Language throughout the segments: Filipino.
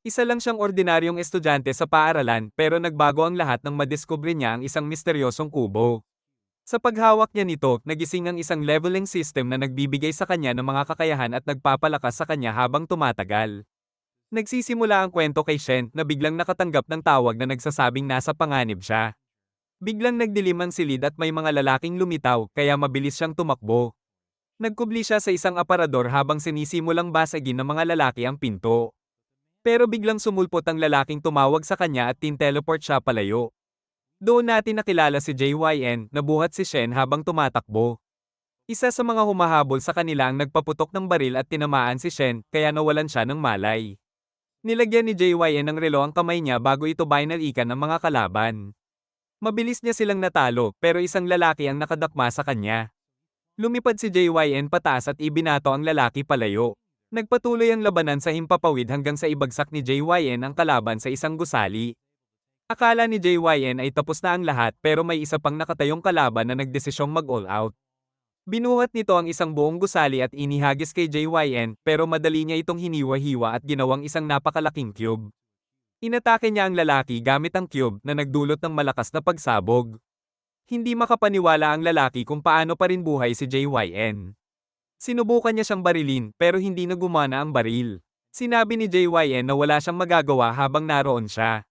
Isa lang siyang ordinaryong estudyante sa paaralan pero nagbago ang lahat nang madiskubre niya ang isang misteryosong kubo. Sa paghawak niya nito, nagising ang isang leveling system na nagbibigay sa kanya ng mga kakayahan at nagpapalakas sa kanya habang tumatagal. Nagsisimula ang kwento kay Shen na biglang nakatanggap ng tawag na nagsasabing nasa panganib siya. Biglang nagdilim ang silid at may mga lalaking lumitaw kaya mabilis siyang tumakbo. Nagkubli siya sa isang aparador habang sinisimulang basagin ng mga lalaki ang pinto. Pero biglang sumulpot ang lalaking tumawag sa kanya at tin-teleport siya palayo. Doon natin nakilala si JYN na buhat si Shen habang tumatakbo. Isa sa mga humahabol sa kanila ang nagpaputok ng baril at tinamaan si Shen kaya nawalan siya ng malay. Nilagyan ni JYN ng relo ang kamay niya bago ito binalikan ng mga kalaban. Mabilis niya silang natalo pero isang lalaki ang nakadakma sa kanya. Lumipad si JYN pataas at ibinato ang lalaki palayo. Nagpatuloy ang labanan sa himpapawid hanggang sa ibagsak ni JYN ang kalaban sa isang gusali. Akala ni JYN ay tapos na ang lahat pero may isa pang nakatayong kalaban na nagdesisyong mag-all out. Binuhat nito ang isang buong gusali at inihagis kay JYN pero madali niya itong hiniwa-hiwa at ginawang isang napakalaking cube. Inatake niya ang lalaki gamit ang cube na nagdulot ng malakas na pagsabog. Hindi makapaniwala ang lalaki kung paano pa rin buhay si JYN. Sinubukan niya siyang barilin pero hindi na gumana ang baril. Sinabi ni JYN na wala siyang magagawa habang naroon siya.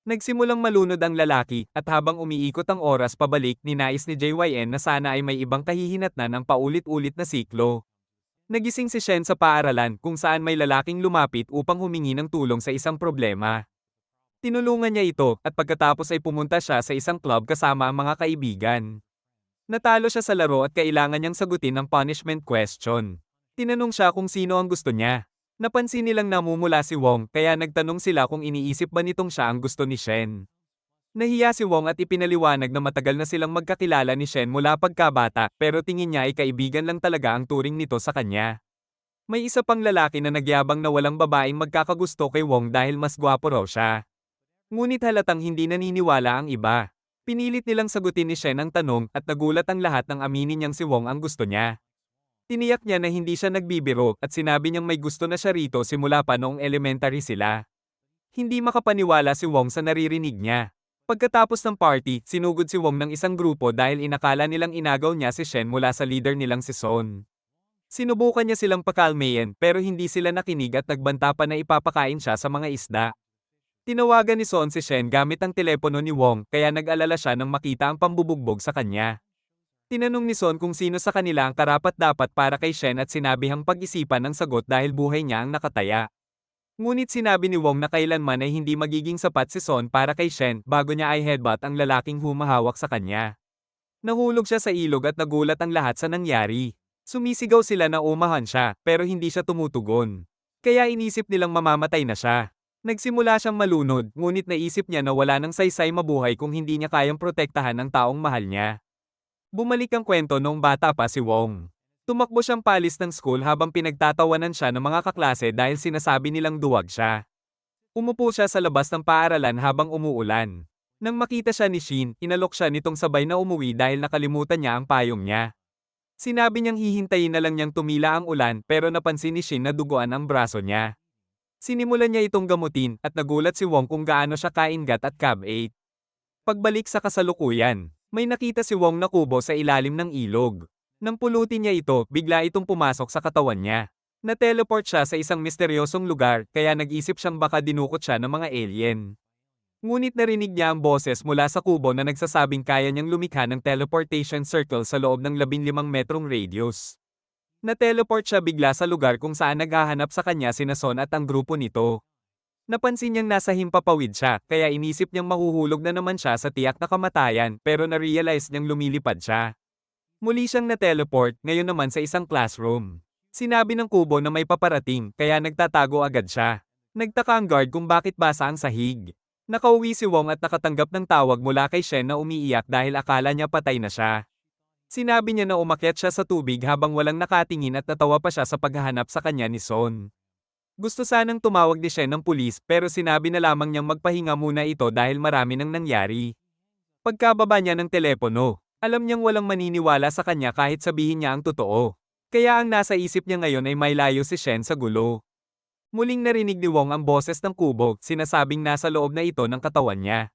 Nagsimulang malunod ang lalaki at habang umiikot ang oras pabalik ninais ni JYN na sana ay may ibang kahihinatnan ng paulit-ulit na siklo. Nagising si Shen sa paaralan kung saan may lalaking lumapit upang humingi ng tulong sa isang problema. Tinulungan niya ito at pagkatapos ay pumunta siya sa isang club kasama ang mga kaibigan. Natalo siya sa laro at kailangan niyang sagutin ang punishment question. Tinanong siya kung sino ang gusto niya. Napansin nilang namumula si Wong kaya nagtanong sila kung iniisip ba nitong siya ang gusto ni Shen. Nahiya si Wong at ipinaliwanag na matagal na silang magkakilala ni Shen mula pagkabata pero tingin niya ay kaibigan lang talaga ang turing nito sa kanya. May isa pang lalaki na nagyabang na walang babaeng magkakagusto kay Wong dahil mas gwapo raw siya. Ngunit halatang hindi naniniwala ang iba. Pinilit nilang sagutin ni Shen ang tanong at nagulat ang lahat nang aminin niyang si Wong ang gusto niya. Tiniyak niya na hindi siya nagbibiro at sinabi niyang may gusto na siya rito simula pa noong elementary sila. Hindi makapaniwala si Wong sa naririnig niya. Pagkatapos ng party, sinugod si Wong ng isang grupo dahil inakala nilang inagaw niya si Shen mula sa leader nilang si Son. Sinubukan niya silang pakalmayin pero hindi sila nakinig at nagbanta pa na ipapakain siya sa mga isda. Tinawagan ni Son si Shen gamit ang telepono ni Wong kaya nag-alala siya nang makita ang pambubugbog sa kanya. Tinanong ni Son kung sino sa kanila ang karapat-dapat para kay Shen at sinabihang pag-isipan ng sagot dahil buhay niya ang nakataya. Ngunit sinabi ni Wong na kailanman ay hindi magiging sapat si Son para kay Shen bago niya ay headbutt ang lalaking humahawak sa kanya. Nahulog siya sa ilog at nagulat ang lahat sa nangyari. Sumisigaw sila na umahan siya pero hindi siya tumutugon. Kaya inisip nilang mamamatay na siya. Nagsimula siyang malunod ngunit naisip niya na wala nang saysay mabuhay kung hindi niya kayang protektahan ang taong mahal niya. Bumalik ang kwento noong bata pa si Wong. Tumakbo siyang palis ng school habang pinagtatawanan siya ng mga kaklase dahil sinasabi nilang duwag siya. Umupo siya sa labas ng paaralan habang umuulan. Nang makita siya ni Shin, inalok siya nitong sabay na umuwi dahil nakalimutan niya ang payong niya. Sinabi niyang hihintayin na lang niyang tumila ang ulan pero napansin ni Shin na duguan ang braso niya. Sinimulan niya itong gamutin at nagulat si Wong kung gaano siya kaingat at cab-8. Pagbalik sa kasalukuyan, may nakita si Wong na kubo sa ilalim ng ilog. Nang pulutin niya ito, bigla itong pumasok sa katawan niya. Na-teleport siya sa isang misteryosong lugar kaya nag-isip siyang baka dinukot siya ng mga alien. Ngunit narinig niya ang boses mula sa kubo na nagsasabing kaya niyang lumikha ng teleportation circle sa loob ng 15 metrong radius. Na-teleport siya bigla sa lugar kung saan naghahanap sa kanya sina Son at ang grupo nito. Napansin niyang nasa himpapawid siya, kaya inisip niyang mahuhulog na naman siya sa tiyak na kamatayan pero na-realize niyang lumilipad siya. Muli siyang na-teleport, ngayon naman sa isang classroom. Sinabi ng kubo na may paparating, kaya nagtatago agad siya. Nagtaka ang guard kung bakit basa ang sahig. Nakauwi si Wong at nakatanggap ng tawag mula kay Shen na umiiyak dahil akala niya patay na siya. Sinabi niya na umakyat siya sa tubig habang walang nakatingin at natawa pa siya sa paghahanap sa kanya ni Son. Gusto sanang tumawag ni Shen ng pulis pero sinabi na lamang niyang magpahinga muna ito dahil marami nang nangyari. Pagkababa niya ng telepono, alam niyang walang maniniwala sa kanya kahit sabihin niya ang totoo. Kaya ang nasa isip niya ngayon ay may layo si Shen sa gulo. Muling narinig ni Wong ang boses ng kubo, sinasabing nasa loob na ito ng katawan niya.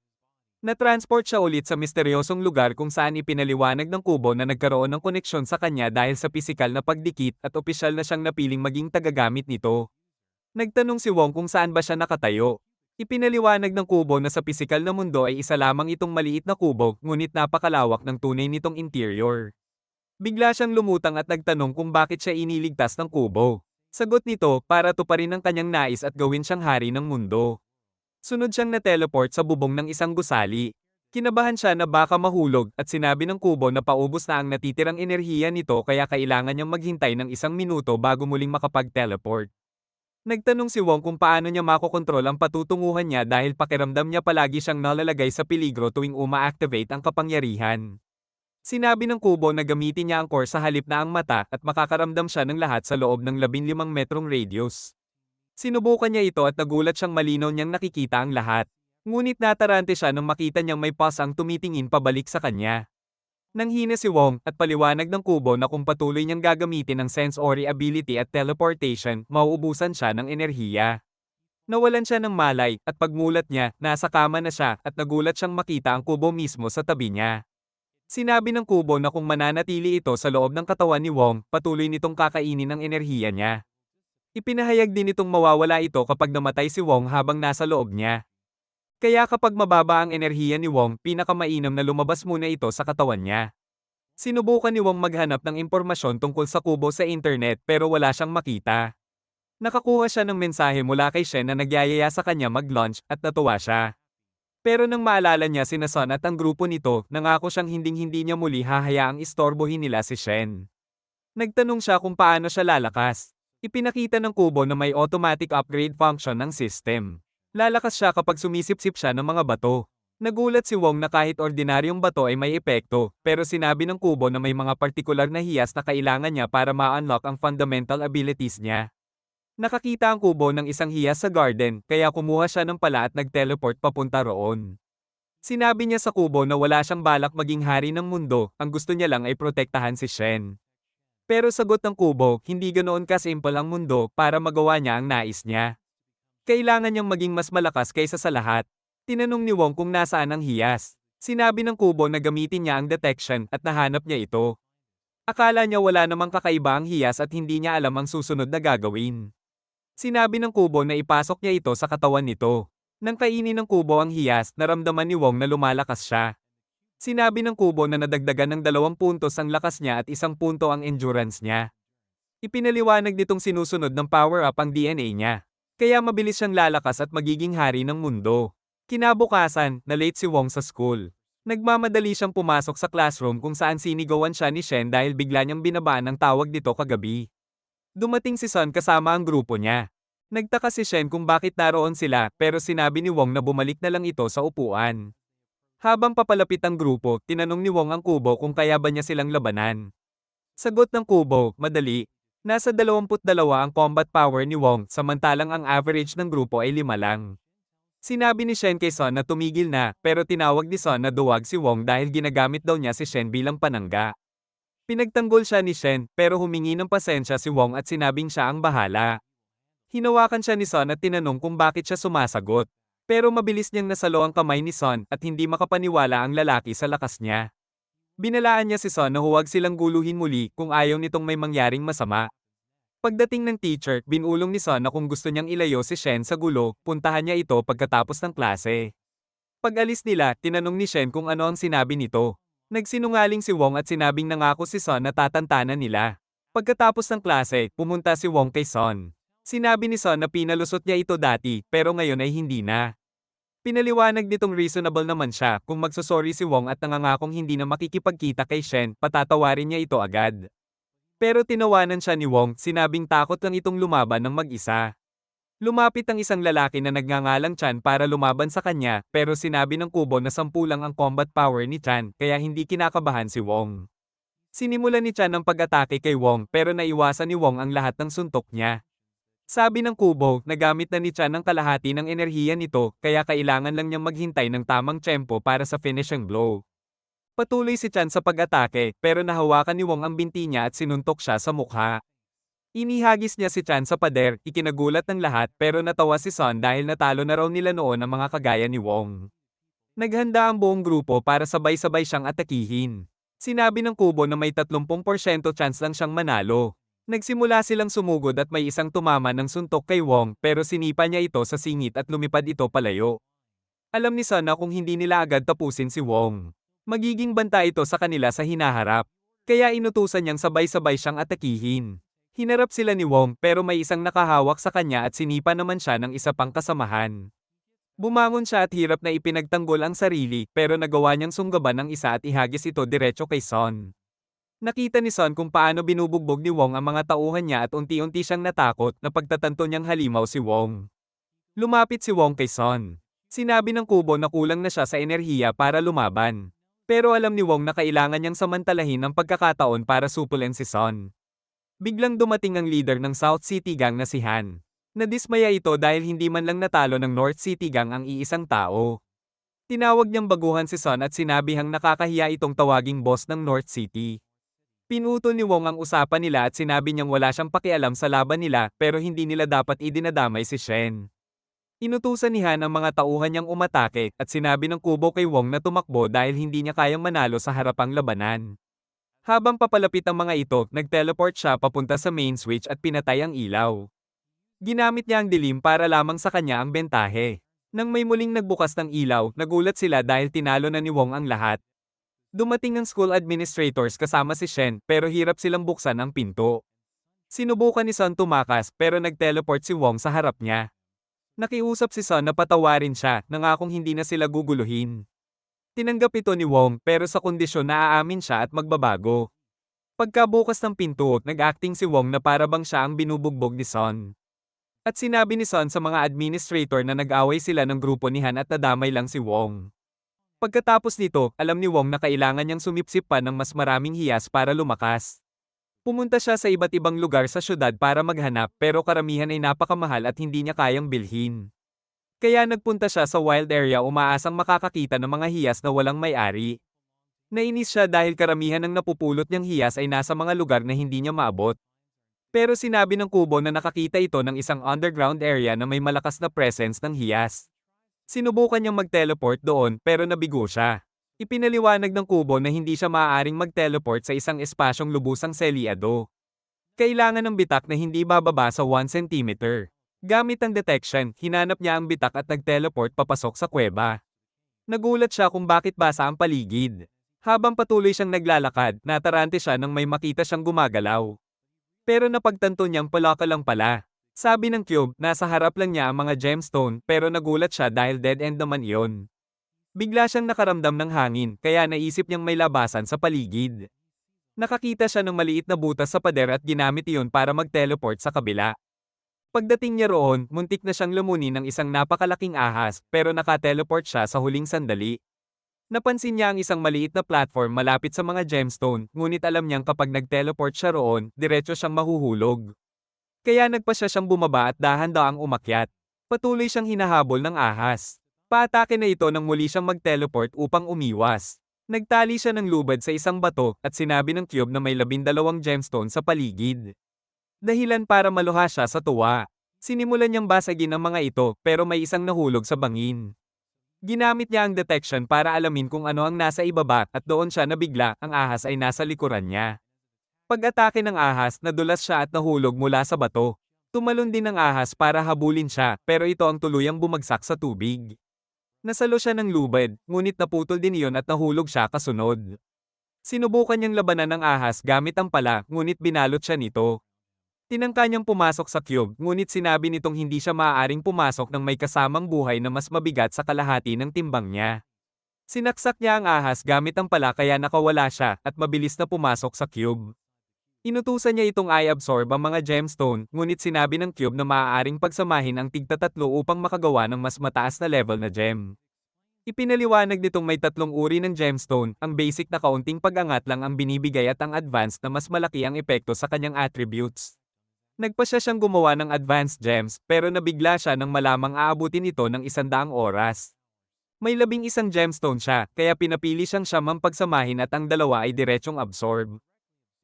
Na-transport siya ulit sa misteryosong lugar kung saan ipinaliwanag ng kubo na nagkaroon ng koneksyon sa kanya dahil sa pisikal na pagdikit at opisyal na siyang napiling maging tagagamit nito. Nagtanong si Wong kung saan ba siya nakatayo. Ipinaliwanag ng kubo na sa pisikal na mundo ay isa lamang itong maliit na kubo, ngunit napakalawak ng tunay nitong interior. Bigla siyang lumutang at nagtanong kung bakit siya iniligtas ng kubo. Sagot nito, para tuparin ang kanyang nais at gawin siyang hari ng mundo. Sunod siyang na-teleport sa bubong ng isang gusali. Kinabahan siya na baka mahulog at sinabi ng kubo na paubos na ang natitirang enerhiya nito kaya kailangan niyang maghintay ng 1 minuto bago muling makapag-teleport. Nagtanong si Wong kung paano niya makokontrol ang patutunguhan niya dahil pakiramdam niya palagi siyang nalalagay sa peligro tuwing uma-activate ang kapangyarihan. Sinabi ng kubo na gamitin niya ang core sa halip na ang mata at makakaramdam siya ng lahat sa loob ng 15 metrong radius. Sinubukan niya ito at nagulat siyang malinaw niyang nakikita ang lahat. Ngunit natarante siya nang makita niyang may pulse ang tumitingin pabalik sa kanya. Nanghina si Wong at paliwanag ng kubo na kung patuloy niyang gagamitin ang sensory ability at teleportation, mauubusan siya ng enerhiya. Nawalan siya ng malay at pagmulat niya, nasa kama na siya at nagulat siyang makita ang kubo mismo sa tabi niya. Sinabi ng kubo na kung mananatili ito sa loob ng katawan ni Wong, patuloy nitong kakainin ang enerhiya niya. Ipinahayag din itong mawawala ito kapag namatay si Wong habang nasa loob niya. Kaya kapag mababa ang enerhiya ni Wong, pinakamainam na lumabas muna ito sa katawan niya. Sinubukan ni Wong maghanap ng impormasyon tungkol sa kubo sa internet pero wala siyang makita. Nakakuha siya ng mensahe mula kay Shen na nagyayaya sa kanya mag-launch at natuwa siya. Pero nang maalala niya sina Sun at ang grupo nito, nangako siyang hinding-hindi niya muli hahayaang istorbohin nila si Shen. Nagtanong siya kung paano siya lalakas. Ipinakita ng kubo na may automatic upgrade function ng system. Lalakas siya kapag sumisip-sip siya ng mga bato. Nagulat si Wong na kahit ordinaryong bato ay may epekto, pero sinabi ng kubo na may mga partikular na hiyas na kailangan niya para ma-unlock ang fundamental abilities niya. Nakakita ang kubo ng isang hiyas sa garden, kaya kumuha siya ng pala at nag-teleport papunta roon. Sinabi niya sa kubo na wala siyang balak maging hari ng mundo, ang gusto niya lang ay protektahan si Shen. Pero sagot ng kubo, hindi ganoon kasimple ang mundo para magawa niya ang nais niya. Kailangan niyang maging mas malakas kaysa sa lahat. Tinanong ni Wong kung nasaan ang hiyas. Sinabi ng kubo na gamitin niya ang detection at nahanap niya ito. Akala niya wala namang kakaiba ang hiyas at hindi niya alam ang susunod na gagawin. Sinabi ng kubo na ipasok niya ito sa katawan nito. Nang kainin ng kubo ang hiyas, naramdaman ni Wong na lumalakas siya. Sinabi ng kubo na nadagdagan ng 2 puntos ang lakas niya at 1 punto ang endurance niya. Ipinaliwanag nitong sinusunod ng power-up ang DNA niya. Kaya mabilis siyang lalakas at magiging hari ng mundo. Kinabukasan, na-late si Wong sa school. Nagmamadali siyang pumasok sa classroom kung saan sinigawan siya ni Shen dahil bigla niyang binabaan ang tawag dito kagabi. Dumating si Sun kasama ang grupo niya. Nagtaka si Shen kung bakit naroon sila pero sinabi ni Wong na bumalik na lang ito sa upuan. Habang papalapit ang grupo, tinanong ni Wong ang kubo kung kaya ba niya silang labanan. Sagot ng kubo, madali. Nasa 22 ang combat power ni Wong, samantalang ang average ng grupo ay 5 lang. Sinabi ni Shen kay Sun na tumigil na, pero tinawag ni Sun na duwag si Wong dahil ginagamit daw niya si Shen bilang panangga. Pinagtanggol siya ni Shen, pero humingi ng pasensya si Wong at sinabing siya ang bahala. Hinawakan siya ni Sun at tinanong kung bakit siya sumasagot. Pero mabilis niyang nasalo ang kamay ni Sun at hindi makapaniwala ang lalaki sa lakas niya. Binalaan niya si Sun na huwag silang guluhin muli kung ayaw nitong may mangyaring masama. Pagdating ng teacher, binulong ni Sun na kung gusto niyang ilayo si Shen sa gulo, puntahan niya ito pagkatapos ng klase. Pag-alis nila, tinanong ni Shen kung ano ang sinabi nito. Nagsinungaling si Wong at sinabing nangako si Sun na tatantanan nila. Pagkatapos ng klase, pumunta si Wong kay Sun. Sinabi ni Sun na pinalusot niya ito dati, pero ngayon ay hindi na. Pinaliwanag nitong reasonable naman siya kung magsosorry si Wong at nangangakong hindi na makikipagkita kay Shen, patatawarin niya ito agad. Pero tinawanan siya ni Wong, sinabing takot lang itong lumaban ng mag-isa. Lumapit ang isang lalaki na nagngangalang Chan para lumaban sa kanya, pero sinabi ng kubo na 10 lang ang combat power ni Chan, kaya hindi kinakabahan si Wong. Sinimulan ni Chan ang pag-atake kay Wong pero naiwasan ni Wong ang lahat ng suntok niya. Sabi ng kubo, nagamit na ni Chan ang kalahati ng enerhiya nito, kaya kailangan lang niyang maghintay ng tamang tempo para sa finishing blow. Patuloy si Chan sa pag-atake, pero nahawakan ni Wong ang binti niya at sinuntok siya sa mukha. Inihagis niya si Chan sa pader, ikinagulat ng lahat pero natawa si Son dahil natalo na raw nila noon ang mga kagaya ni Wong. Naghanda ang buong grupo para sabay-sabay siyang atakihin. Sinabi ng kubo na may 30% chance lang siyang manalo. Nagsimula silang sumugod at may isang tumama ng suntok kay Wong pero sinipa niya ito sa singit at lumipad ito palayo. Alam ni Son na kung hindi nila agad tapusin si Wong, magiging banta ito sa kanila sa hinaharap. Kaya inutusan niyang sabay-sabay siyang atakihin. Hinarap sila ni Wong pero may isang nakahawak sa kanya at sinipa naman siya ng isa pang kasamahan. Bumangon siya at hirap na ipinagtanggol ang sarili pero nagawa niyang sunggaban ng isa at ihagis ito diretso kay Son. Nakita ni Son kung paano binubugbog ni Wong ang mga tauhan niya at unti-unti siyang natakot na pagtatanto niyang halimaw si Wong. Lumapit si Wong kay Son. Sinabi ng kubo na kulang na siya sa enerhiya para lumaban. Pero alam ni Wong na kailangan niyang samantalahin ang pagkakataon para supulin si Son. Biglang dumating ang leader ng South City Gang na si Han. Nadismaya ito dahil hindi man lang natalo ng North City Gang ang iisang tao. Tinawag niyang baguhan si Son at sinabihang nakakahiya itong tawaging boss ng North City. Pinutol ni Wong ang usapan nila at sinabi niyang wala siyang pakialam sa laban nila pero hindi nila dapat idinadamay si Shen. Inutusan ni Han ang mga tauhan niyang umatake at sinabi ng kubo kay Wong na tumakbo dahil hindi niya kayang manalo sa harapang labanan. Habang papalapit ang mga ito, nag-teleport siya papunta sa main switch at pinatay ang ilaw. Ginamit niya ang dilim para lamang sa kanya ang bentahe. Nang may muling nagbukas ng ilaw, nagulat sila dahil tinalo na ni Wong ang lahat. Dumating ang school administrators kasama si Shen pero hirap silang buksan ang pinto. Sinubukan ni Son tumakas pero nag-teleport si Wong sa harap niya. Nakiusap si Son na patawarin siya, nangakong hindi na sila guguluhin. Tinanggap ito ni Wong pero sa kondisyon na aamin siya at magbabago. Pagkabukas ng pinto, nag-acting si Wong na para bang siya ang binubugbog ni Son. At sinabi ni Son sa mga administrator na nag-away sila ng grupo ni Han at nadamay lang si Wong. Pagkatapos nito, alam ni Wong na kailangan niyang sumipsip pa ng mas maraming hiyas para lumakas. Pumunta siya sa iba't ibang lugar sa syudad para maghanap pero karamihan ay napakamahal at hindi niya kayang bilhin. Kaya nagpunta siya sa wild area umaasang makakakita ng mga hiyas na walang may-ari. Nainis siya dahil karamihan ng napupulot niyang hiyas ay nasa mga lugar na hindi niya maabot. Pero sinabi ng kubo na nakakita ito ng isang underground area na may malakas na presence ng hiyas. Sinubukan niyang mag-teleport doon pero nabigo siya. Ipinaliwanag ng kubo na hindi siya maaaring mag-teleport sa isang espasyong lubusang selyado. Kailangan ng bitak na hindi bababa sa 1 cm. Gamit ang detection, hinanap niya ang bitak at nag-teleport papasok sa kuweba. Nagulat siya kung bakit basa ang paligid. Habang patuloy siyang naglalakad, natarante siya nang may makita siyang gumagalaw. Pero napagtanto niyang palaka lang pala. Sabi ng cube, nasa harap lang niya ang mga gemstone pero nagulat siya dahil dead end naman iyon. Bigla siyang nakaramdam ng hangin kaya naisip niyang may labasan sa paligid. Nakakita siya ng maliit na butas sa pader at ginamit iyon para mag-teleport sa kabila. Pagdating niya roon, muntik na siyang lumunin ng isang napakalaking ahas, pero nakateleport siya sa huling sandali. Napansin niya ang isang maliit na platform malapit sa mga gemstone, ngunit alam niyang kapag nag-teleport siya roon, diretso siyang mahuhulog. Kaya nagpa siya siyang bumaba at dahan-daang umakyat. Patuloy siyang hinahabol ng ahas. Paatake na ito nang muli siyang mag-teleport upang umiwas. Nagtali siya ng lubad sa isang bato at sinabi ng cube na may 12 gemstone sa paligid. Dahilan para maluha siya sa tuwa. Sinimulan niyang basagin ang mga ito pero may isang nahulog sa bangin. Ginamit niya ang detection para alamin kung ano ang nasa ibaba at doon siya nabigla, ang ahas ay nasa likuran niya. Pag-atake ng ahas, nadulas siya at nahulog mula sa bato. Tumalon din ang ahas para habulin siya pero ito ang tuluyang bumagsak sa tubig. Nasalo siya ng lubad, ngunit naputol din iyon at nahulog siya kasunod. Sinubukan niyang labanan ng ahas gamit ang pala, ngunit binalot siya nito. Tinangka niyang pumasok sa cube, ngunit sinabi nitong hindi siya maaaring pumasok ng may kasamang buhay na mas mabigat sa kalahati ng timbang niya. Sinaksak niya ang ahas gamit ang pala kaya nakawala siya at mabilis na pumasok sa cube. Inutusan niya itong i-absorb ang mga gemstone, ngunit sinabi ng cube na maaaring pagsamahin ang tigtatatlo upang makagawa ng mas mataas na level na gem. Ipinaliwanag nitong may 3 uri ng gemstone, ang basic na kaunting pag-angat lang ang binibigay at ang advanced na mas malaki ang epekto sa kanyang attributes. Nagpasya siyang gumawa ng advanced gems pero nabigla siya nang malamang aabutin ito ng 100 oras. May 11 gemstone siya kaya pinapili siyang siyam ang pagsamahin at ang dalawa ay diretsyong absorb.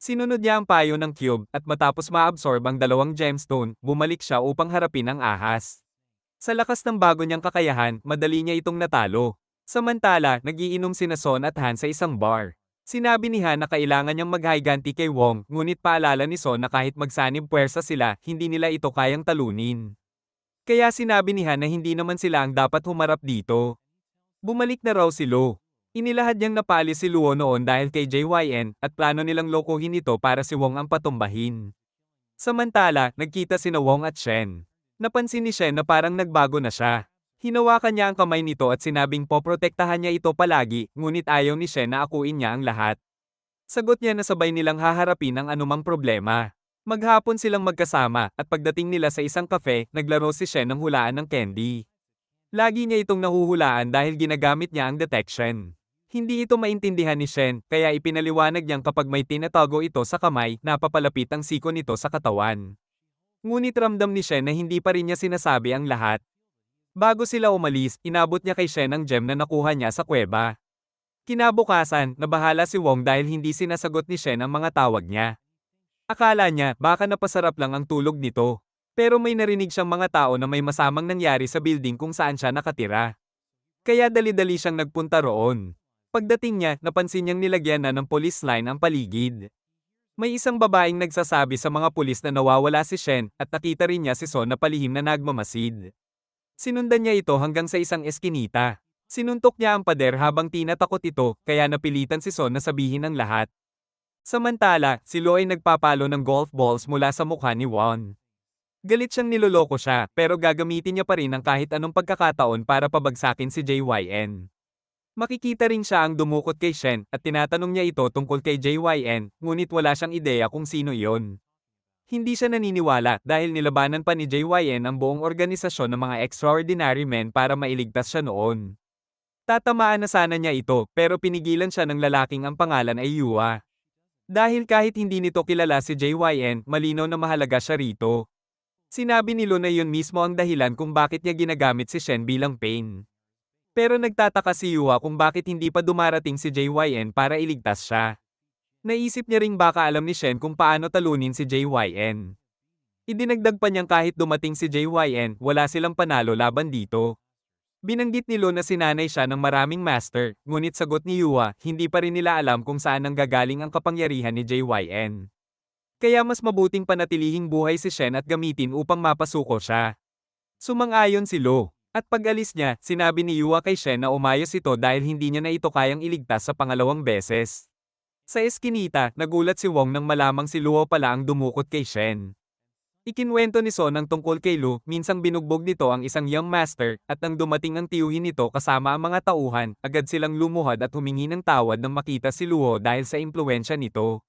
Sinunod niya ang payo ng cube at matapos ma-absorb ang dalawang gemstone, bumalik siya upang harapin ang ahas. Sa lakas ng bago niyang kakayahan, madali niya itong natalo. Samantala, nagiinom sina Son at Han sa isang bar. Sinabi ni Han na kailangan niyang maghiganti kay Wong, ngunit paalala ni Son na kahit magsanib puwersa sila, hindi nila ito kayang talunin. Kaya sinabi ni Han na hindi naman sila ang dapat humarap dito. Bumalik na raw si Lo. Inilahad niyang napaalis si Luo noon dahil kay JYN at plano nilang lokohin ito para si Wong ang patumbahin. Samantala, nagkita sina Wong at Shen. Napansin ni Shen na parang nagbago na siya. Hinawakan niya ang kamay nito at sinabing poprotektahan niya ito palagi, ngunit ayaw ni Shen na akuin niya ang lahat. Sagot niya na sabay nilang haharapin ang anumang problema. Maghapon silang magkasama at pagdating nila sa isang cafe, naglaro si Shen ng hulaan ng candy. Lagi niya itong nahuhulaan dahil ginagamit niya ang detection. Hindi ito maintindihan ni Shen, kaya ipinaliwanag niyang kapag may tinatago ito sa kamay, napapalapit ang siko nito sa katawan. Ngunit ramdam ni Shen na hindi pa rin niya sinasabi ang lahat. Bago sila umalis, inabot niya kay Shen ang gem na nakuha niya sa kuweba. Kinabukasan, nabahala si Wong dahil hindi sinasagot ni Shen ang mga tawag niya. Akala niya, baka napasarap lang ang tulog nito. Pero may narinig siyang mga tao na may masamang nangyari sa building kung saan siya nakatira. Kaya dali-dali siyang nagpunta roon. Pagdating niya, napansin niyang nilagyan na ng police line ang paligid. May isang babaeng nagsasabi sa mga pulis na nawawala si Shen at nakita rin niya si Son na palihim na nagmamasid. Sinundan niya ito hanggang sa isang eskinita. Sinuntok niya ang pader habang tinatakot ito, kaya napilitan si Son na sabihin ang lahat. Samantala, si Lo ay nagpapalo ng golf balls mula sa mukha ni Won. Galit siyang niloloko siya, pero gagamitin niya pa rin ang kahit anong pagkakataon para pabagsakin si JYN. Makikita rin siya ang dumukot kay Shen at tinatanong niya ito tungkol kay JYN, ngunit wala siyang ideya kung sino iyon. Hindi siya naniniwala dahil nilabanan pa ni JYN ang buong organisasyon ng mga extraordinary men para mailigtas siya noon. Tatamaan na sana niya ito pero pinigilan siya ng lalaking ang pangalan ay Yua. Dahil kahit hindi nito kilala si JYN, malinaw na mahalaga siya rito. Sinabi ni Lo na yun mismo ang dahilan kung bakit niya ginagamit si Shen bilang pain. Pero nagtataka si Yua kung bakit hindi pa dumarating si JYN para iligtas siya. Naisip niya ring baka alam ni Shen kung paano talunin si JYN. Idinagdag pa niyang kahit dumating si JYN, wala silang panalo laban dito. Binanggit ni Lo na sinanay siya ng maraming master, ngunit sagot ni Yua, hindi pa rin nila alam kung saan nanggagaling ang kapangyarihan ni JYN. Kaya mas mabuting panatilihing buhay si Shen at gamitin upang mapasuko siya. Sumang-ayon si Lo. At pag-alis niya, sinabi ni Yua kay Shen na umayos ito dahil hindi niya na ito kayang iligtas sa pangalawang beses. Sa eskinita, nagulat si Wong nang malamang si Luo pala ang dumukot kay Shen. Ikinwento ni Son ang tungkol kay Lu, minsang binugbog nito ang isang young master, at nang dumating ang tiyuhin nito kasama ang mga tauhan, agad silang lumuhad at humingi ng tawad nang makita si Luo dahil sa impluwensya nito.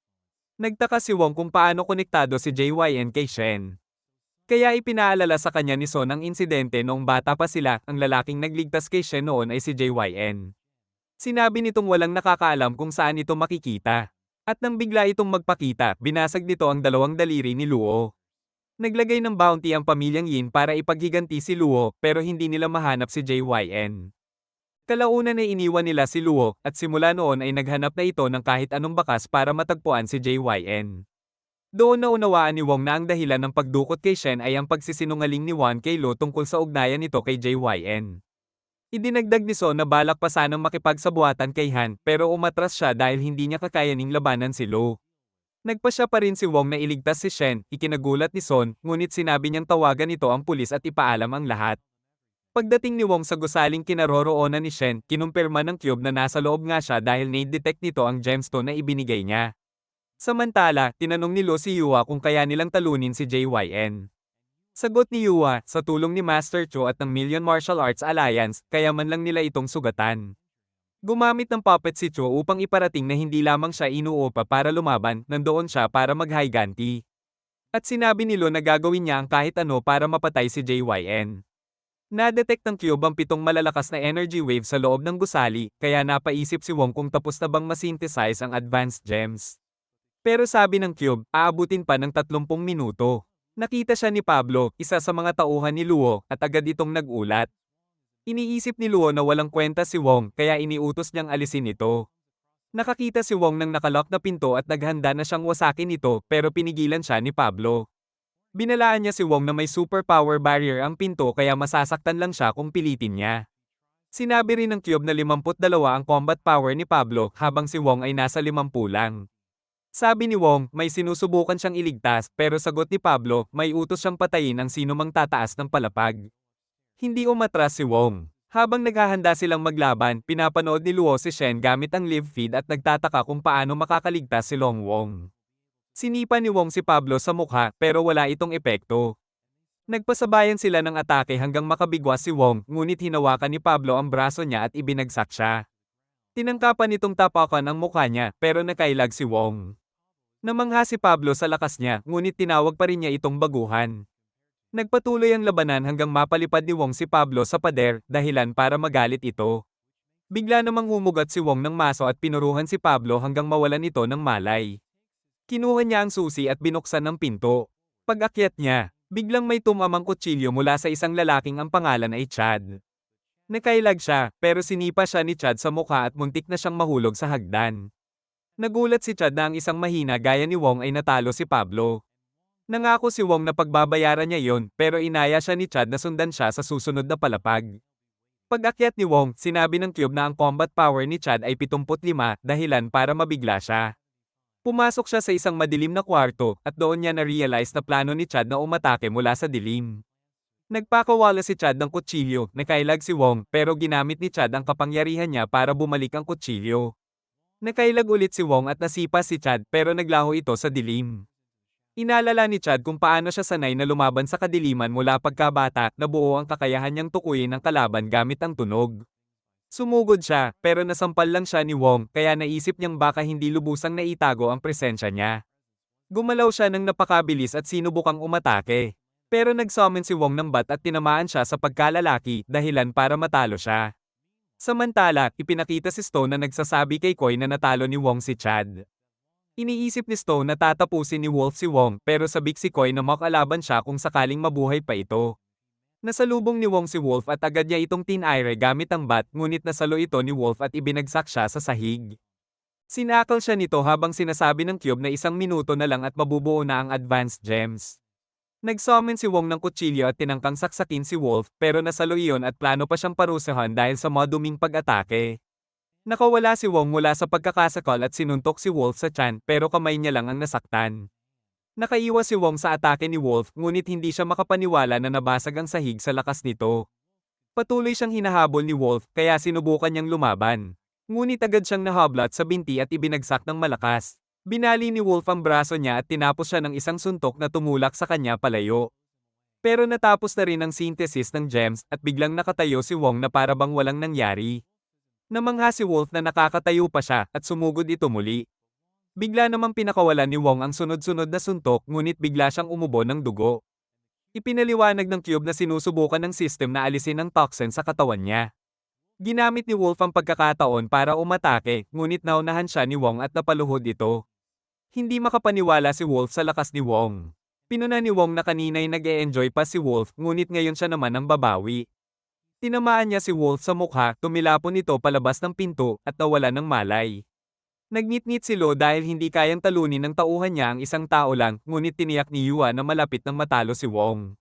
Nagtaka si Wong kung paano konektado si JYN kay Shen. Kaya ipinaalala sa kanya ni Son ang insidente noong bata pa sila, ang lalaking nagligtas kay Shen noon ay si JYN. Sinabi nitong walang nakakaalam kung saan ito makikita. At nang bigla itong magpakita, binasag nito ang dalawang daliri ni Luo. Naglagay ng bounty ang pamilyang Yin para ipaghiganti si Luo, pero hindi nila mahanap si JYN. Kalaunan ay iniwan nila si Luo, at simula noon ay naghanap na ito ng kahit anong bakas para matagpuan si JYN. Doon na unawaan ni Wong na ang dahilan ng pagdukot kay Shen ay ang pagsisinungaling ni Wan kay Lo tungkol sa ugnayan nito kay JYN. Idinagdag ni Son na balak pa sanang makipagsabuatan kay Han pero umatras siya dahil hindi niya kakayaning labanan si Lo. Nagpasya pa rin si Wong na iligtas si Shen, ikinagulat ni Son, ngunit sinabi niyang tawagan ito ang pulis at ipaalam ang lahat. Pagdating ni Wong sa gusaling kinaroroonan ni Shen, kinumpirma ng cube na nasa loob nga siya dahil na-detect nito ang gemstone na ibinigay niya. Samantala, tinanong ni Lo si Yua kung kaya nilang talunin si JYN. Sagot ni Yua, sa tulong ni Master Cho at ng Million Martial Arts Alliance, kaya man lang nila itong sugatan. Gumamit ng puppet si Cho upang iparating na hindi lamang siya inuupa para lumaban, nandoon siya para maghiganti. At sinabi ni Lo na gagawin niya ang kahit ano para mapatay si JYN. Na-detect ng cube ang 7 malalakas na energy wave sa loob ng gusali, kaya napaisip si Wong kung tapos na bang masynthesize ang advanced gems. Pero sabi ng cube, aabutin pa ng 30 minuto. Nakita siya ni Pablo, isa sa mga tauhan ni Luo, at agad itong nagulat. Iniisip ni Luo na walang kwenta si Wong, kaya iniutos niyang alisin ito. Nakakita si Wong ng nakalock na pinto at naghanda na siyang wasakin ito pero pinigilan siya ni Pablo. Binalaan niya si Wong na may superpower barrier ang pinto kaya masasaktan lang siya kung pilitin niya. Sinabi rin ng Cube na 52 ang combat power ni Pablo habang si Wong ay nasa 50 lang. Sabi ni Wong, may sinusubukan siyang iligtas pero sagot ni Pablo, may utos siyang patayin ang sino mang tataas ng palapag. Hindi umatras si Wong. Habang naghahanda silang maglaban, pinapanood ni Luo si Shen gamit ang live feed at nagtataka kung paano makakaligtas si Long Wong. Sinipa ni Wong si Pablo sa mukha pero wala itong epekto. Nagpasabayan sila ng atake hanggang makabigwas si Wong ngunit hinawakan ni Pablo ang braso niya at ibinagsak siya. Tinangkapan nitong tapakan ang mukha niya pero nakailag si Wong. Namangha si Pablo sa lakas niya ngunit tinawag pa rin niya itong baguhan. Nagpatuloy ang labanan hanggang mapalipad ni Wong si Pablo sa pader dahilan para magalit ito. Bigla namang humugat si Wong ng maso at pinuruhan si Pablo hanggang mawalan ito ng malay. Kinuha niya ang susi at binuksan ng pinto. Pag-akyat niya, biglang may tumamang kutsilyo mula sa isang lalaking ang pangalan ay Chad. Nakailag siya, pero sinipa siya ni Chad sa mukha at muntik na siyang mahulog sa hagdan. Nagulat si Chad na ang isang mahina gaya ni Wong ay natalo si Pablo. Nangako si Wong na pagbabayaran niya yon, pero inaya siya ni Chad na sundan siya sa susunod na palapag. Pag-akyat ni Wong, sinabi ng Cube na ang combat power ni Chad ay 75 dahilan para mabigla siya. Pumasok siya sa isang madilim na kwarto at doon niya na-realize na plano ni Chad na umatake mula sa dilim. Nagpakawala si Chad ng kutsilyo, nakailag si Wong pero ginamit ni Chad ang kapangyarihan niya para bumalik ang kutsilyo. Nakailag ulit si Wong at nasipa si Chad pero naglaho ito sa dilim. Inalala ni Chad kung paano siya sanay na lumaban sa kadiliman mula pagkabata na buo ang kakayahan niyang tukuyin ang kalaban gamit ang tunog. Sumugod siya, pero nasampal lang siya ni Wong kaya naisip niyang baka hindi lubusang naitago ang presensya niya. Gumalaw siya ng napakabilis at sinubukang umatake. Pero nag-summon si Wong ng bat at tinamaan siya sa pagkalalaki dahilan para matalo siya. Samantala, ipinakita si Stone na nagsasabi kay Koi na natalo ni Wong si Chad. Iniisip ni Stone na tatapusin ni Wolf si Wong pero sabik si Koi na makalaban siya kung sakaling mabuhay pa ito. Nasalubong ni Wong si Wolf at agad niya itong tinayre gamit ang bat ngunit nasalo ito ni Wolf at ibinagsak siya sa sahig. Sinakal siya nito habang sinasabi ng Cube na 1 minuto na lang at mabubuo na ang advanced gems. Nag-summon si Wong ng kutsilyo at tinangkang saksakin si Wolf pero nasalo iyon at plano pa siyang parusahan dahil sa maduming pag-atake. Nakawala si Wong mula sa pagkakasakal at sinuntok si Wolf sa tiyan pero kamay niya lang ang nasaktan. Nakaiwas si Wong sa atake ni Wolf ngunit hindi siya makapaniwala na nabasag ang sahig sa lakas nito. Patuloy siyang hinahabol ni Wolf kaya sinubukan niyang lumaban. Ngunit agad siyang nahablat sa binti at ibinagsak ng malakas. Binali ni Wolf ang braso niya at tinapos siya ng isang suntok na tumulak sa kanya palayo. Pero natapos na rin ang synthesis ng gems at biglang nakatayo si Wong na para bang walang nangyari. Namangha si Wolf na nakakatayo pa siya at sumugod ito muli. Bigla namang pinakawalan ni Wong ang sunod-sunod na suntok ngunit bigla siyang umubo ng dugo. Ipinaliwanag ng Cube na sinusubukan ng system na alisin ang toxin sa katawan niya. Ginamit ni Wolf ang pagkakataon para umatake ngunit naunahan siya ni Wong at napaluhod ito. Hindi makapaniwala si Wolf sa lakas ni Wong. Pinuna ni Wong na kanina'y nag-e-enjoy pa si Wolf ngunit ngayon siya naman ang babawi. Tinamaan niya si Wolf sa mukha, tumilapon ito palabas ng pinto at nawala ng malay. Nagngit-ngit si Lo dahil hindi kayang talunin ng tauhan niya ang isang tao lang ngunit tiniyak ni Yua na malapit nang matalo si Wong.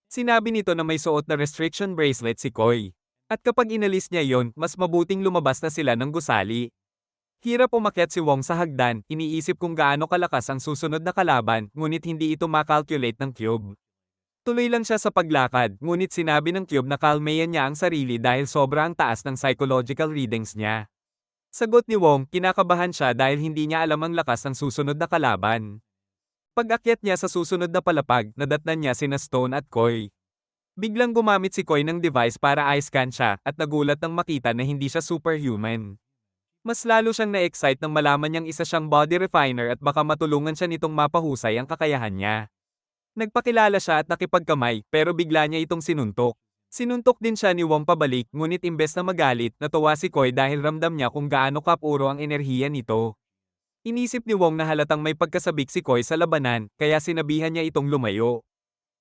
Sinabi nito na may suot na restriction bracelet si Koi. At kapag inalis niya yon, mas mabuting lumabas na sila ng gusali. Hirap umakyat si Wong sa hagdan, iniisip kung gaano kalakas ang susunod na kalaban, ngunit hindi ito makalculate ng Cube. Tuloy lang siya sa paglakad, ngunit sinabi ng Cube na kalmayan niya ang sarili dahil sobrang taas ng psychological readings niya. Sagot ni Wong, kinakabahan siya dahil hindi niya alam ang lakas ng susunod na kalaban. Pag-akyat niya sa susunod na palapag, nadatnan niya sina Stone at Koi. Biglang gumamit si Koi ng device para i-scan siya at nagulat nang makita na hindi siya superhuman. Mas lalo siyang na-excite nang malaman niyang isa siyang body refiner at baka matulungan siya nitong mapahusay ang kakayahan niya. Nagpakilala siya at nakipagkamay pero bigla niya itong sinuntok. Sinuntok din siya ni Wong pabalik ngunit imbes na magalit, natuwa si Koi dahil ramdam niya kung gaano kapuro ang enerhiya nito. Inisip ni Wong na halatang may pagkasabik si Koi sa labanan kaya sinabihan niya itong lumayo.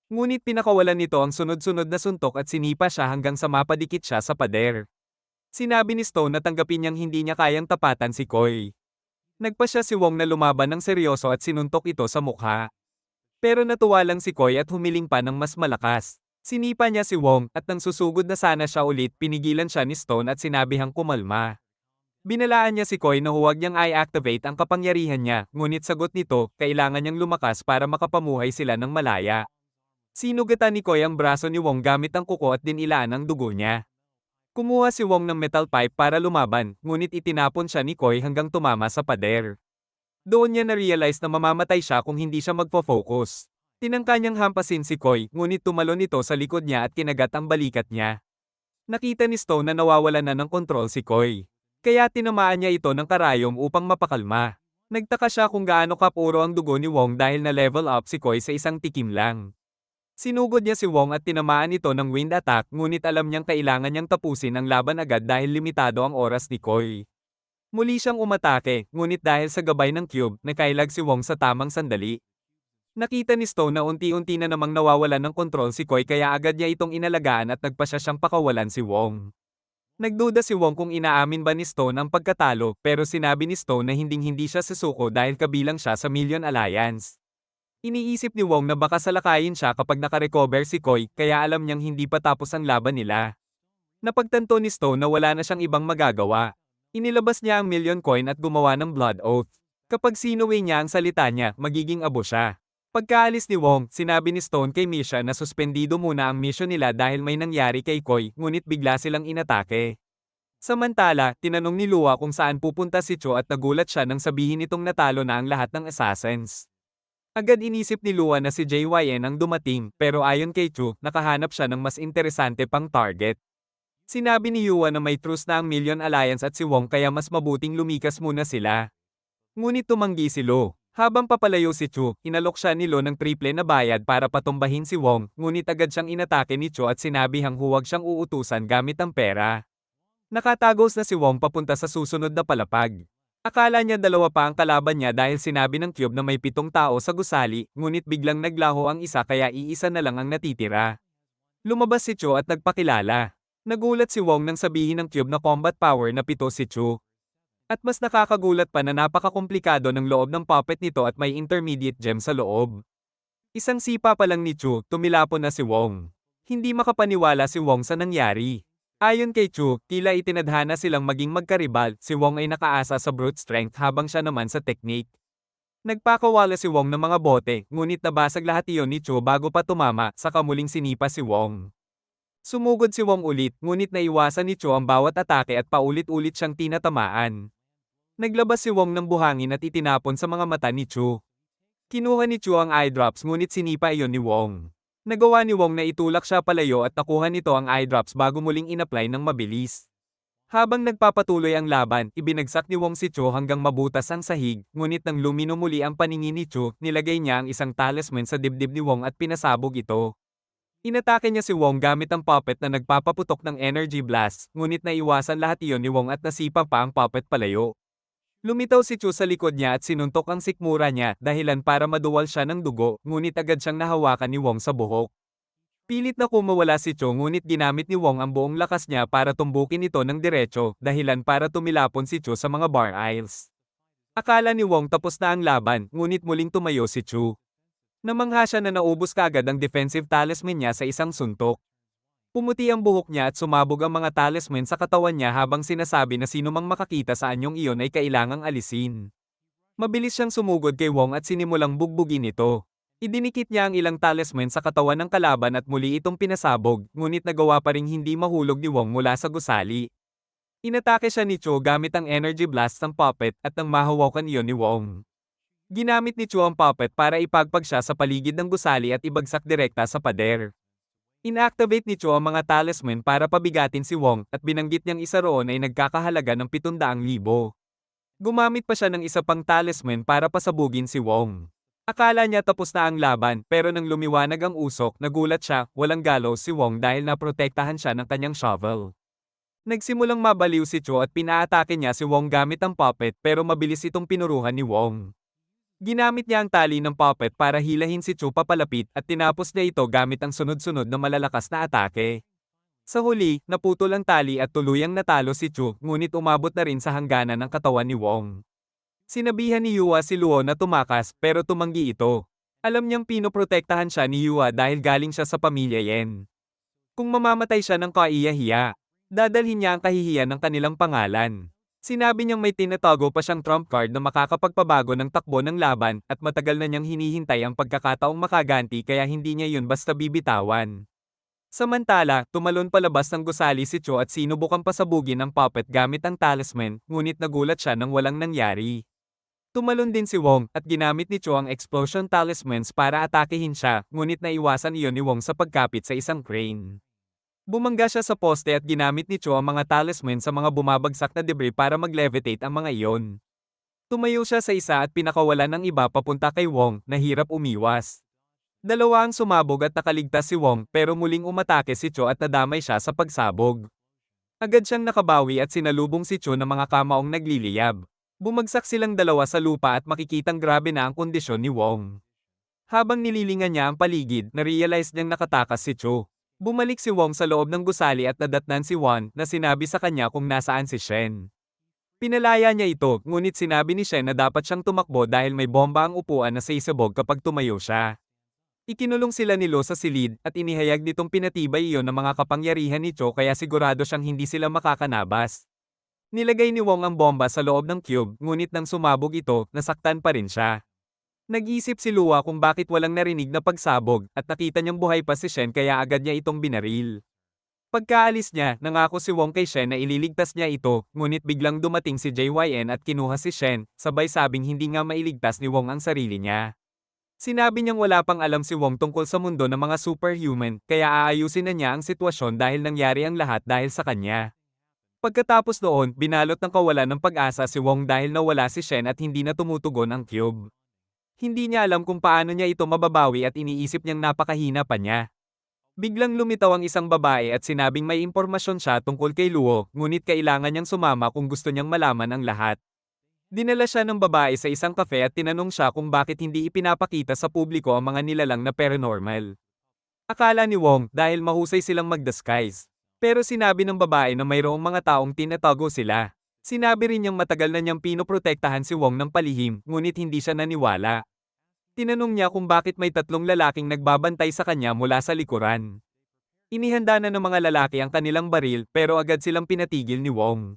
Ngunit pinakawalan nito ang sunod-sunod na suntok at sinipa siya hanggang sa mapadikit siya sa pader. Sinabi ni Stone na tanggapin niyang hindi niya kayang tapatan si Koi. Nagpa siya si Wong na lumaban ng seryoso at sinuntok ito sa mukha. Pero natuwa lang si Koi at humiling pa ng mas malakas. Sinipa niya si Wong at nang susugod na sana siya ulit pinigilan siya ni Stone at sinabihang kumalma. Binalaan niya si Koi na huwag niyang i-activate ang kapangyarihan niya, ngunit sagot nito, kailangan niyang lumakas para makapamuhay sila ng malaya. Sinugatan ni Koi ang braso ni Wong gamit ang kuko at dinilaan ang dugo niya. Kumuha si Wong ng metal pipe para lumaban, ngunit itinapon siya ni Koi hanggang tumama sa pader. Doon niya na-realize na mamamatay siya kung hindi siya magpo-focus. Tinangka niyang hampasin si Koi, ngunit tumalon ito sa likod niya at kinagat ang balikat niya. Nakita ni Stone na nawawalan na ng kontrol si Koi. Kaya tinamaan niya ito ng karayom upang mapakalma. Nagtaka siya kung gaano kapuro ang dugo ni Wong dahil na level up si Koi sa isang tikim lang. Sinugod niya si Wong at tinamaan ito ng wind attack, ngunit alam niyang kailangan niyang tapusin ang laban agad dahil limitado ang oras ni Koi. Muli siyang umatake, ngunit dahil sa gabay ng cube, nakailag si Wong sa tamang sandali. Nakita ni Stone na unti-unti na namang nawawalan ng kontrol si Koi kaya agad niya itong inalagaan at nagpasya siyang pakawalan si Wong. Nagduda si Wong kung inaamin ba ni Stone ang pagkatalo, pero sinabi ni Stone na hinding-hindi siya susuko dahil kabilang siya sa Million Alliance. Iniisip ni Wong na baka salakayin siya kapag nakarecover si Koi, kaya alam niyang hindi pa tapos ang laban nila. Napagtanto ni Stone na wala na siyang ibang magagawa. Inilabas niya ang million coin at gumawa ng blood oath. Kapag sinuwi niya ang salita niya, magiging abo siya. Pagkaalis ni Wong, sinabi ni Stone kay Misha na suspendido muna ang mission nila dahil may nangyari kay Koi, ngunit bigla silang inatake. Samantala, tinanong ni Lua kung saan pupunta si Cho at nagulat siya nang sabihin nitong natalo na ang lahat ng assassins. Agad inisip ni Lua na si JYN ang dumating, pero ayon kay Cho, nakahanap siya ng mas interesante pang target. Sinabi ni Yua na may truce na ang Million Alliance at si Wong kaya mas mabuting lumikas muna sila. Ngunit tumanggi si Lo. Habang papalayo si Chu, inalok siya ni Lo ng triple na bayad para patumbahin si Wong, ngunit agad siyang inatake ni Chu at sinabihang huwag siyang uutusan gamit ang pera. Nakatagos na si Wong papunta sa susunod na palapag. Akala niya dalawa pa ang kalaban niya dahil sinabi ng cube na may 7 tao sa gusali, ngunit biglang naglaho ang isa kaya iisa na lang ang natitira. Lumabas si Chu at nagpakilala. Nagulat si Wong nang sabihin ng cube na combat power na 7 si Chu. At mas nakakagulat pa na napakakomplikado ng loob ng puppet nito at may intermediate gem sa loob. Isang sipa pa lang ni Chu, tumilapon na si Wong. Hindi makapaniwala si Wong sa nangyari. Ayon kay Chu, tila itinadhana silang maging magkaribal, si Wong ay nakaasa sa brute strength habang siya naman sa technique. Nagpakawala si Wong ng mga bote, ngunit nabasag lahat iyon ni Chu bago pa tumama, saka muling sinipa si Wong. Sumugod si Wong ulit, ngunit naiwasan ni Chu ang bawat atake at paulit-ulit siyang tinatamaan. Naglabas si Wong ng buhangin at itinapon sa mga mata ni Chu. Kinuha ni Chu ang eye drops ngunit sinipa iyon ni Wong. Nagawa ni Wong na itulak siya palayo at nakuha nito ang eye drops bago muling inapply ng mabilis. Habang nagpapatuloy ang laban, ibinagsak ni Wong si Chu hanggang mabutas ang sahig, ngunit nang lumino muli ang paningin ni Chu, nilagay niya ang isang talisman sa dibdib ni Wong at pinasabog ito. Inatake niya si Wong gamit ang puppet na nagpapaputok ng energy blast, ngunit naiwasan lahat iyon ni Wong at nasipa pa ang puppet palayo. Lumitaw si Chu sa likod niya at sinuntok ang sikmura niya, dahilan para maduwal siya ng dugo, ngunit agad siyang nahawakan ni Wong sa buhok. Pilit na kumawala si Chu ngunit ginamit ni Wong ang buong lakas niya para tumbukin ito ng diretso, dahilan para tumilapon si Chu sa mga bar aisles. Akala ni Wong tapos na ang laban, ngunit muling tumayo si Chu. Namangha siya na naubos kaagad ang defensive talisman niya sa isang suntok. Pumuti ang buhok niya at sumabog ang mga talisman sa katawan niya habang sinasabi na sino mang makakita sa anyong iyon ay kailangang alisin. Mabilis siyang sumugod kay Wong at sinimulang bugbugin ito. Idinikit niya ang ilang talisman sa katawan ng kalaban at muli itong pinasabog, ngunit nagawa pa ring hindi mahulog ni Wong mula sa gusali. Inatake siya ni Chu gamit ang energy blast ng puppet at nang mahawakan iyon ni Wong. Ginamit ni Chu ang puppet para ipagpag siya sa paligid ng gusali at ibagsak direkta sa pader. Inactivate ni Chu ang mga talisman para pabigatin si Wong at binanggit niyang isa roon ay nagkakahalaga ng 700,000. Gumamit pa siya ng isa pang talisman para pasabugin si Wong. Akala niya tapos na ang laban pero nang lumiwanag ang usok, nagulat siya, walang galaw si Wong dahil naprotektahan siya ng kanyang shovel. Nagsimulang mabaliw si Chu at pinaatake niya si Wong gamit ang puppet pero mabilis itong pinuruhan ni Wong. Ginamit niya ang tali ng puppet para hilahin si Chu papalapit at tinapos niya ito gamit ang sunod-sunod na malalakas na atake. Sa huli, naputol ang tali at tuluyang natalo si Chu, ngunit umabot na rin sa hangganan ng katawan ni Wong. Sinabihan ni Yua si Luo na tumakas pero tumanggi ito. Alam niyang pinoprotektahan siya ni Yua dahil galing siya sa pamilya Yen. Kung mamamatay siya ng kaiya-hiya, dadalhin niya ang kahihiyan ng kanilang pangalan. Sinabi niyang may tinatago pa siyang trump card na makakapagpabago ng takbo ng laban at matagal na niyang hinihintay ang pagkakataong makaganti kaya hindi niya yun basta bibitawan. Samantala, tumalon palabas ng gusali si Cho at sinubukang pasabugin ang puppet gamit ang talisman, ngunit nagulat siya nang walang nangyari. Tumalon din si Wong at ginamit ni Cho ang explosion talismans para atakehin siya, ngunit naiwasan iyon ni Wong sa pagkapit sa isang crane. Bumangga siya sa poste at ginamit ni Cho ang mga talisman sa mga bumabagsak na debris para mag-levitate ang mga iyon. Tumayo siya sa isa at pinakawalan ng iba papunta kay Wong, na hirap umiwas. Dalawa ang sumabog at nakaligtas si Wong pero muling umatake si Cho at nadamay siya sa pagsabog. Agad siyang nakabawi at sinalubong si Cho ng mga kamaong nagliliyab. Bumagsak silang dalawa sa lupa at makikitang grabe na ang kondisyon ni Wong. Habang nililingan niya ang paligid, na-realize niyang nakatakas si Cho. Bumalik si Wong sa loob ng gusali at nadatnan si Wan na sinabi sa kanya kung nasaan si Shen. Pinalaya niya ito, ngunit sinabi ni Shen na dapat siyang tumakbo dahil may bomba ang upuan na sisabog kapag tumayo siya. Ikinulong sila ni Lo sa silid at inihayag nitong pinatibay iyon ng mga kapangyarihan ni Cho kaya sigurado siyang hindi sila makakanabas. Nilagay ni Wong ang bomba sa loob ng cube, ngunit nang sumabog ito, nasaktan pa rin siya. Nag-isip si Lua kung bakit walang narinig na pagsabog at nakita niyang buhay pa si Shen kaya agad niya itong binaril. Pagkaalis niya, nangako si Wong kay Shen na ililigtas niya ito, ngunit biglang dumating si JYN at kinuha si Shen, sabay sabing hindi nga mailigtas ni Wong ang sarili niya. Sinabi niyang wala pang alam si Wong tungkol sa mundo ng mga superhuman, kaya aayusin na niya ang sitwasyon dahil nangyari ang lahat dahil sa kanya. Pagkatapos noon, binalot ng kawalan ng pag-asa si Wong dahil nawala si Shen at hindi na tumutugon ang cube. Hindi niya alam kung paano niya ito mababawi at iniisip niyang napakahina pa niya. Biglang lumitaw ang isang babae at sinabing may impormasyon siya tungkol kay Luo, ngunit kailangan niyang sumama kung gusto niyang malaman ang lahat. Dinala siya ng babae sa isang cafe at tinanong siya kung bakit hindi ipinapakita sa publiko ang mga nilalang na paranormal. Akala ni Wong dahil mahusay silang mag-disguise. Pero sinabi ng babae na mayroong mga taong tinatago sila. Sinabi rin niyang matagal na niyang pinoprotektahan si Wong ng palihim, ngunit hindi siya naniwala. Tinanong niya kung bakit may tatlong lalaking nagbabantay sa kanya mula sa likuran. Inihanda na ng mga lalaki ang kanilang baril pero agad silang pinatigil ni Wong.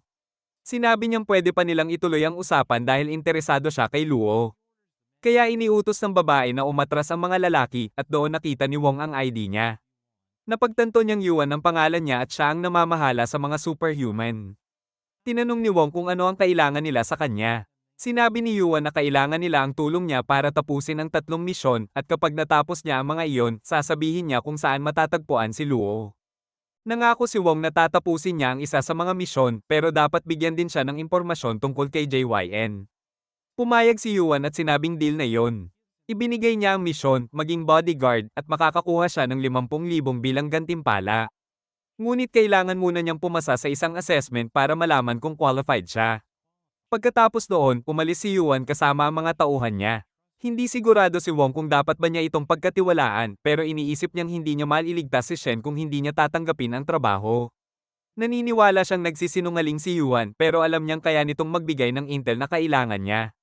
Sinabi niyang pwede pa nilang ituloy ang usapan dahil interesado siya kay Luo. Kaya iniutos ng babae na umatras ang mga lalaki at doon nakita ni Wong ang ID niya. Napagtanto niyang Yuan ang pangalan niya at siya ang namamahala sa mga superhuman. Tinanong ni Wong kung ano ang kailangan nila sa kanya. Sinabi ni Yuan na kailangan nila ang tulong niya para tapusin ang 3 misyon at kapag natapos niya ang mga iyon, sasabihin niya kung saan matatagpuan si Luo. Nangako si Wong na tatapusin niya ang isa sa mga misyon pero dapat bigyan din siya ng impormasyon tungkol kay JYN. Pumayag si Yuan at sinabing deal na yon. Ibinigay niya ang misyon, maging bodyguard, at makakakuha siya ng 50,000 bilang gantimpala. Ngunit kailangan muna niyang pumasa sa isang assessment para malaman kung qualified siya. Pagkatapos noon, umalis si Yuan kasama ang mga tauhan niya. Hindi sigurado si Wong kung dapat ba niya itong pagkatiwalaan pero iniisip niyang hindi niya maliligtas si Shen kung hindi niya tatanggapin ang trabaho. Naniniwala siyang nagsisinungaling si Yuan pero alam niyang kaya nitong magbigay ng intel na kailangan niya.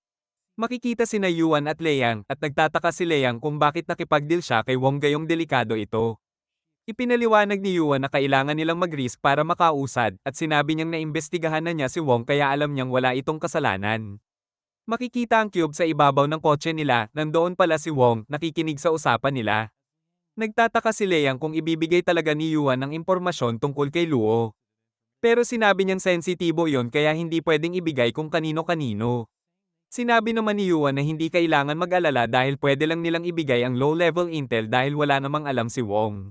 Makikita sina Yuan at Leyang at nagtataka si Leyang kung bakit nakipagdeal siya kay Wong gayong delikado ito. Ipinaliwanag ni Yuan na kailangan nilang mag-risk para makausad at sinabi niyang naimbestigahan na niya si Wong kaya alam niyang wala itong kasalanan. Makikita ang cube sa ibabaw ng kotse nila, nandoon pala si Wong, nakikinig sa usapan nila. Nagtataka si Leyang kung ibibigay talaga ni Yuan ng impormasyon tungkol kay Luo. Pero sinabi niyang sensitibo yon kaya hindi pwedeng ibigay kung kanino-kanino. Sinabi naman ni Yuan na hindi kailangan mag-alala dahil pwede lang nilang ibigay ang low-level intel dahil wala namang alam si Wong.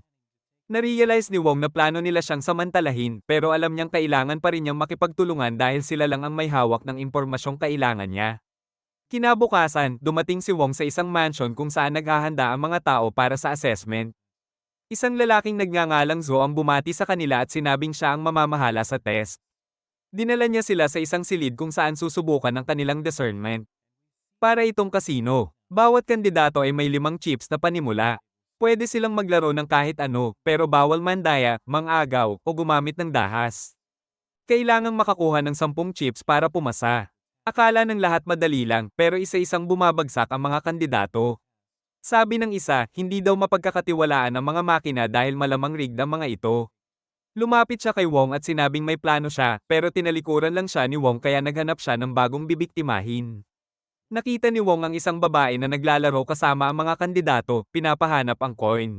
Narealize ni Wong na plano nila siyang samantalahin pero alam niyang kailangan pa rin niyang makipagtulungan dahil sila lang ang may hawak ng impormasyong kailangan niya. Kinabukasan, dumating si Wong sa isang mansion kung saan naghahanda ang mga tao para sa assessment. Isang lalaking nagngangalang Zo ang bumati sa kanila at sinabing siya ang mamamahala sa test. Dinala niya sila sa isang silid kung saan susubukan ang kanilang discernment. Para itong kasino, bawat kandidato ay may 5 chips na panimula. Pwede silang maglaro ng kahit ano, pero bawal mandaya, mangagaw, o gumamit ng dahas. Kailangang makakuha ng 10 chips para pumasa. Akala ng lahat madali lang, pero isa-isang bumabagsak ang mga kandidato. Sabi ng isa, hindi daw mapagkakatiwalaan ang mga makina dahil malamang rigged ang mga ito. Lumapit siya kay Wong at sinabing may plano siya, pero tinalikuran lang siya ni Wong kaya naghanap siya ng bagong bibiktimahin. Nakita ni Wong ang isang babae na naglalaro kasama ang mga kandidato, pinapahanap ang coin.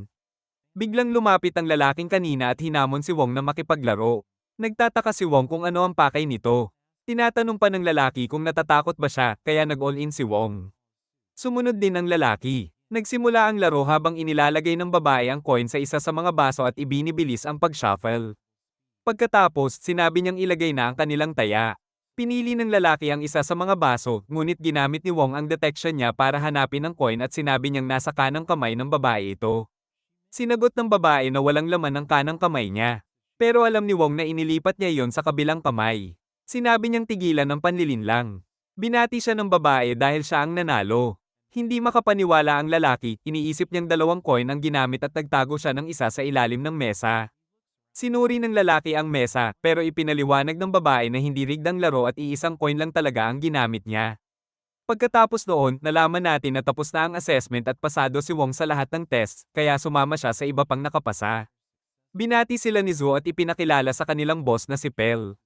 Biglang lumapit ang lalaking kanina at hinamon si Wong na makipaglaro. Nagtataka si Wong kung ano ang pakay nito. Tinatanong pa ng lalaki kung natatakot ba siya, kaya nag-all-in si Wong. Sumunod din ang lalaki. Nagsimula ang laro habang inilalagay ng babae ang coin sa isa sa mga baso at ibinibilis ang pag-shuffle. Pagkatapos, sinabi niyang ilagay na ang kanilang taya. Pinili ng lalaki ang isa sa mga baso, ngunit ginamit ni Wong ang detection niya para hanapin ang coin at sinabi niyang nasa kanang kamay ng babae ito. Sinagot ng babae na walang laman ang kanang kamay niya. Pero alam ni Wong na inilipat niya iyon sa kabilang kamay. Sinabi niyang tigilan ang panlilinlang. Binati siya ng babae dahil siya ang nanalo. Hindi makapaniwala ang lalaki, iniisip niyang 2 coin ang ginamit at nagtago siya ng isa sa ilalim ng mesa. Sinuri ng lalaki ang mesa, pero ipinaliwanag ng babae na hindi rigged ang laro at iisang coin lang talaga ang ginamit niya. Pagkatapos noon, nalaman natin na tapos na ang assessment at pasado si Wong sa lahat ng tests, kaya sumama siya sa iba pang nakapasa. Binati sila ni Zhou at ipinakilala sa kanilang boss na si Pel.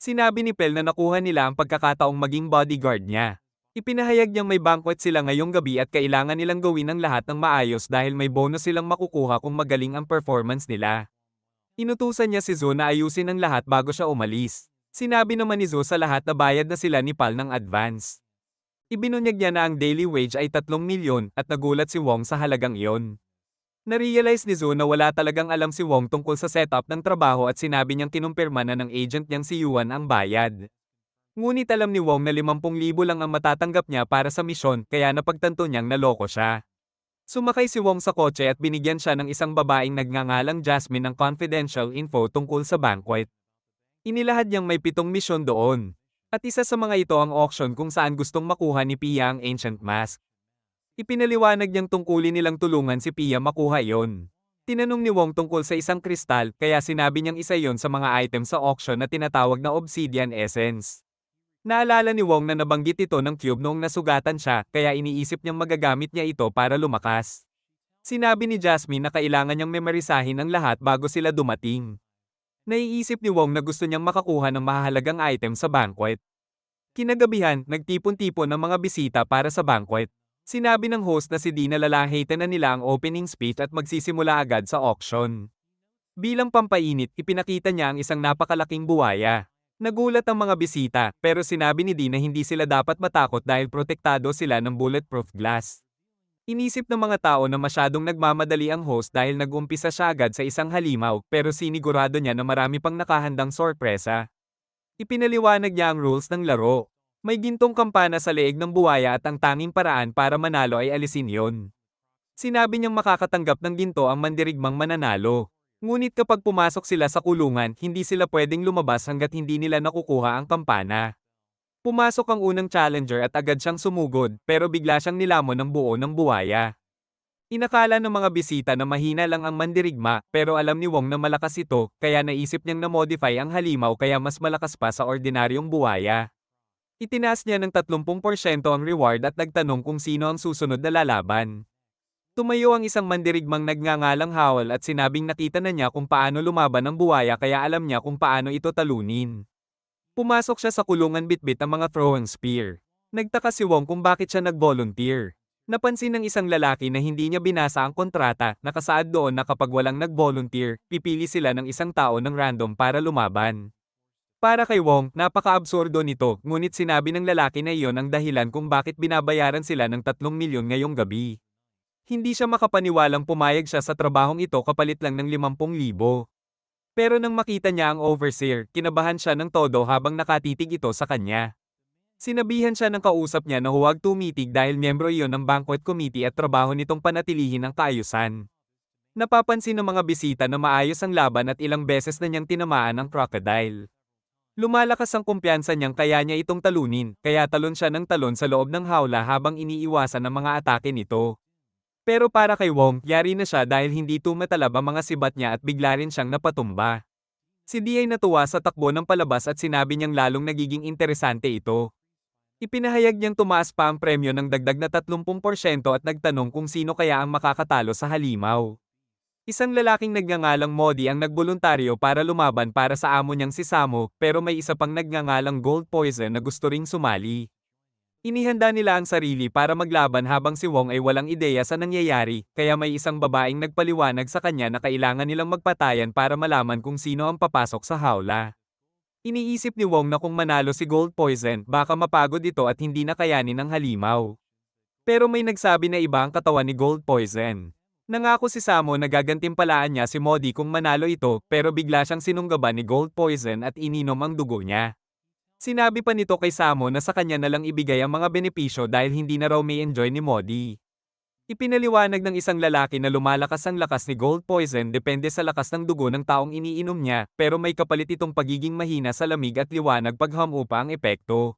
Sinabi ni Pel na nakuha nila ang pagkakataong maging bodyguard niya. Ipinahayag niyang may banquet sila ngayong gabi at kailangan nilang gawin ang lahat ng maayos dahil may bonus silang makukuha kung magaling ang performance nila. Inutusan niya si Zhou na ayusin ang lahat bago siya umalis. Sinabi naman ni Zhou sa lahat na bayad na sila ni Pal ng advance. Ibinunyag niya na ang daily wage ay 3 milyon at nagulat si Wong sa halagang iyon. Narealize ni Zhou na wala talagang alam si Wong tungkol sa setup ng trabaho at sinabi niyang kinumpirma na ng agent niyang si Yuan ang bayad. Ngunit alam ni Wong na 50,000 lang ang matatanggap niya para sa misyon kaya napagtanto niyang naloko siya. Sumakay si Wong sa kotse at binigyan siya ng isang babaeng nagngangalang Jasmine ng confidential info tungkol sa banquet. Inilahad niyang may 7 misyon doon. At isa sa mga ito ang auction kung saan gustong makuha ni Pia ang ancient mask. Ipinaliwanag niyang tungkulin nilang tulungan si Pia makuha iyon. Tinanong ni Wong tungkol sa isang kristal kaya sinabi niyang isa yon sa mga item sa auction na tinatawag na obsidian essence. Naalala ni Wong na nabanggit ito ng cube noong nasugatan siya, kaya iniisip niyang magagamit niya ito para lumakas. Sinabi ni Jasmine na kailangan niyang memorisahin ang lahat bago sila dumating. Naiisip ni Wong na gusto niyang makakuha ng mahalagang item sa banquet. Kinagabihan, nagtipon-tipon ng mga bisita para sa banquet. Sinabi ng host na si Dina lalahitin na nila ang opening speech at magsisimula agad sa auction. Bilang pampainit, ipinakita niya ang isang napakalaking buwaya. Nagulat ang mga bisita, pero sinabi ni Dean na hindi sila dapat matakot dahil protektado sila ng bulletproof glass. Inisip ng mga tao na masyadong nagmamadali ang host dahil nag-umpisa siya agad sa isang halimaw, pero sinigurado niya na marami pang nakahandang sorpresa. Ipinaliwanag niya ang rules ng laro. May gintong kampana sa leeg ng buwaya at ang tanging paraan para manalo ay alisin yon. Sinabi niyang makakatanggap ng ginto ang mandirigmang mananalo. Ngunit kapag pumasok sila sa kulungan, hindi sila pwedeng lumabas hanggat hindi nila nakukuha ang kampana. Pumasok ang unang challenger at agad siyang sumugod, pero bigla siyang nilamon ng buo ng buwaya. Inakala ng mga bisita na mahina lang ang mandirigma, pero alam ni Wong na malakas ito, kaya naisip niyang na-modify ang halimaw kaya mas malakas pa sa ordinaryong buwaya. Itinaas niya ng 30% ang reward at nagtanong kung sino ang susunod na lalaban. Tumayo ang isang mandirigmang nagngangalang Howl at sinabing nakita na niya kung paano lumaban ang buwaya kaya alam niya kung paano ito talunin. Pumasok siya sa kulungan bitbit ang mga throwing spear. Nagtaka si Wong kung bakit siya nag-volunteer. Napansin ng isang lalaki na hindi niya binasa ang kontrata, nakasaad doon na kapag walang nag-volunteer, pipili sila ng isang tao ng random para lumaban. Para kay Wong, napaka-absurdo nito, ngunit sinabi ng lalaki na iyon ang dahilan kung bakit binabayaran sila ng 3 milyon ngayong gabi. Hindi siya makapaniwalang pumayag siya sa trabahong ito kapalit lang ng 50,000. Pero nang makita niya ang overseer, kinabahan siya ng todo habang nakatitig ito sa kanya. Sinabihan siya ng kausap niya na huwag tumitig dahil miyembro iyon ng banquet committee at trabaho nitong panatilihin ang kaayusan. Napapansin ng mga bisita na maayos ang laban at ilang beses na niyang tinamaan ang crocodile. Lumalakas ang kumpiyansa niyang kaya niya itong talunin, kaya talon siya ng talon sa loob ng hawla habang iniiwasan ang mga atake nito. Pero para kay Wong, yari na siya dahil hindi tumatalab ang mga sibat niya at bigla rin siyang napatumba. Si Di ay natuwa sa takbo ng palabas at sinabi niyang lalong nagiging interesante ito. Ipinahayag niyang tumaas pa ang premyo ng dagdag na 30% at nagtanong kung sino kaya ang makakatalo sa halimaw. Isang lalaking nagngangalang Modi ang nagboluntaryo para lumaban para sa amo niyang si Samo, pero may isa pang nagngangalang Gold Poison na gusto ring sumali. Inihanda nila ang sarili para maglaban habang si Wong ay walang ideya sa nangyayari, kaya may isang babaeng nagpaliwanag sa kanya na kailangan nilang magpatayan para malaman kung sino ang papasok sa hawla. Iniisip ni Wong na kung manalo si Gold Poison, baka mapagod ito at hindi na kayanin ang halimaw. Pero may nagsabi na iba ang katawan ni Gold Poison. Nangako si Samo na gagantimpalaan niya si Modi kung manalo ito, pero bigla siyang sinunggaban ni Gold Poison at ininom ang dugo niya. Sinabi pa nito kay Samo na sa kanya na lang ibigay ang mga benepisyo dahil hindi na raw may enjoy ni Modi. Ipinaliwanag ng isang lalaki na lumalakas ang lakas ni Gold Poison depende sa lakas ng dugo ng taong iniinom niya, pero may kapalit itong pagiging mahina sa lamig at liwanag pag hamupa ang epekto.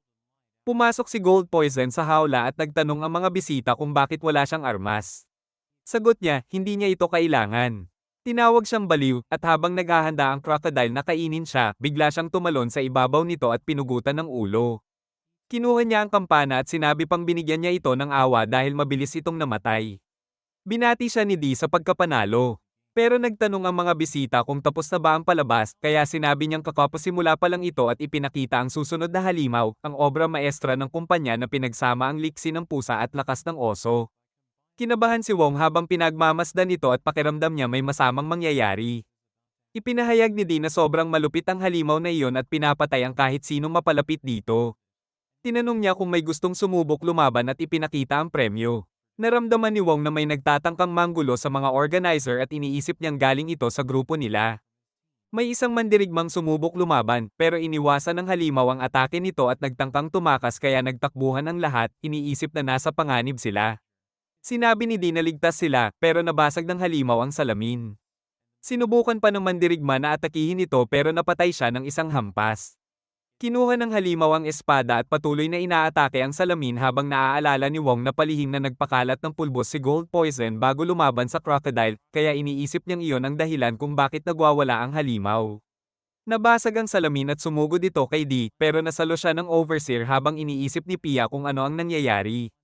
Pumasok si Gold Poison sa hawla at nagtanong ang mga bisita kung bakit wala siyang armas. Sagot niya, hindi niya ito kailangan. Tinawag siyang baliw, at habang naghahanda ang crocodile na kainin siya, bigla siyang tumalon sa ibabaw nito at pinugutan ng ulo. Kinuha niya ang kampana at sinabi pang binigyan niya ito ng awa dahil mabilis itong namatay. Binati siya ni Dee sa pagkapanalo. Pero nagtanong ang mga bisita kung tapos na ba ang palabas, kaya sinabi niyang kakapasimula pa lang ito at ipinakita ang susunod na halimaw, ang obra maestra ng kumpanya na pinagsama ang liksi ng pusa at lakas ng oso. Kinabahan si Wong habang pinagmamasdan ito at pakiramdam niya may masamang mangyayari. Ipinahayag ni Dee na sobrang malupit ang halimaw na iyon at pinapatay ang kahit sinong mapalapit dito. Tinanong niya kung may gustong sumubok lumaban at ipinakita ang premyo. Naramdaman ni Wong na may nagtatangkang manggulo sa mga organizer at iniisip niyang galing ito sa grupo nila. May isang mandirigmang sumubok lumaban, pero iniwasan ng halimaw ang atake nito at nagtangkang tumakas kaya nagtakbuhan ang lahat, iniisip na nasa panganib sila. Sinabi ni Dee na ligtas sila, pero nabasag ng halimaw ang salamin. Sinubukan pa ng mandirigma na atakihin ito pero napatay siya ng isang hampas. Kinuha ng halimaw ang espada at patuloy na inaatake ang salamin habang naaalala ni Wong na palihim na nagpakalat ng pulbos si Gold Poison bago lumaban sa crocodile, kaya iniisip niyang iyon ang dahilan kung bakit nagwawala ang halimaw. Nabasag ang salamin at sumugod ito kay Dee, pero nasalo siya ng overseer habang iniisip ni Pia kung ano ang nangyayari.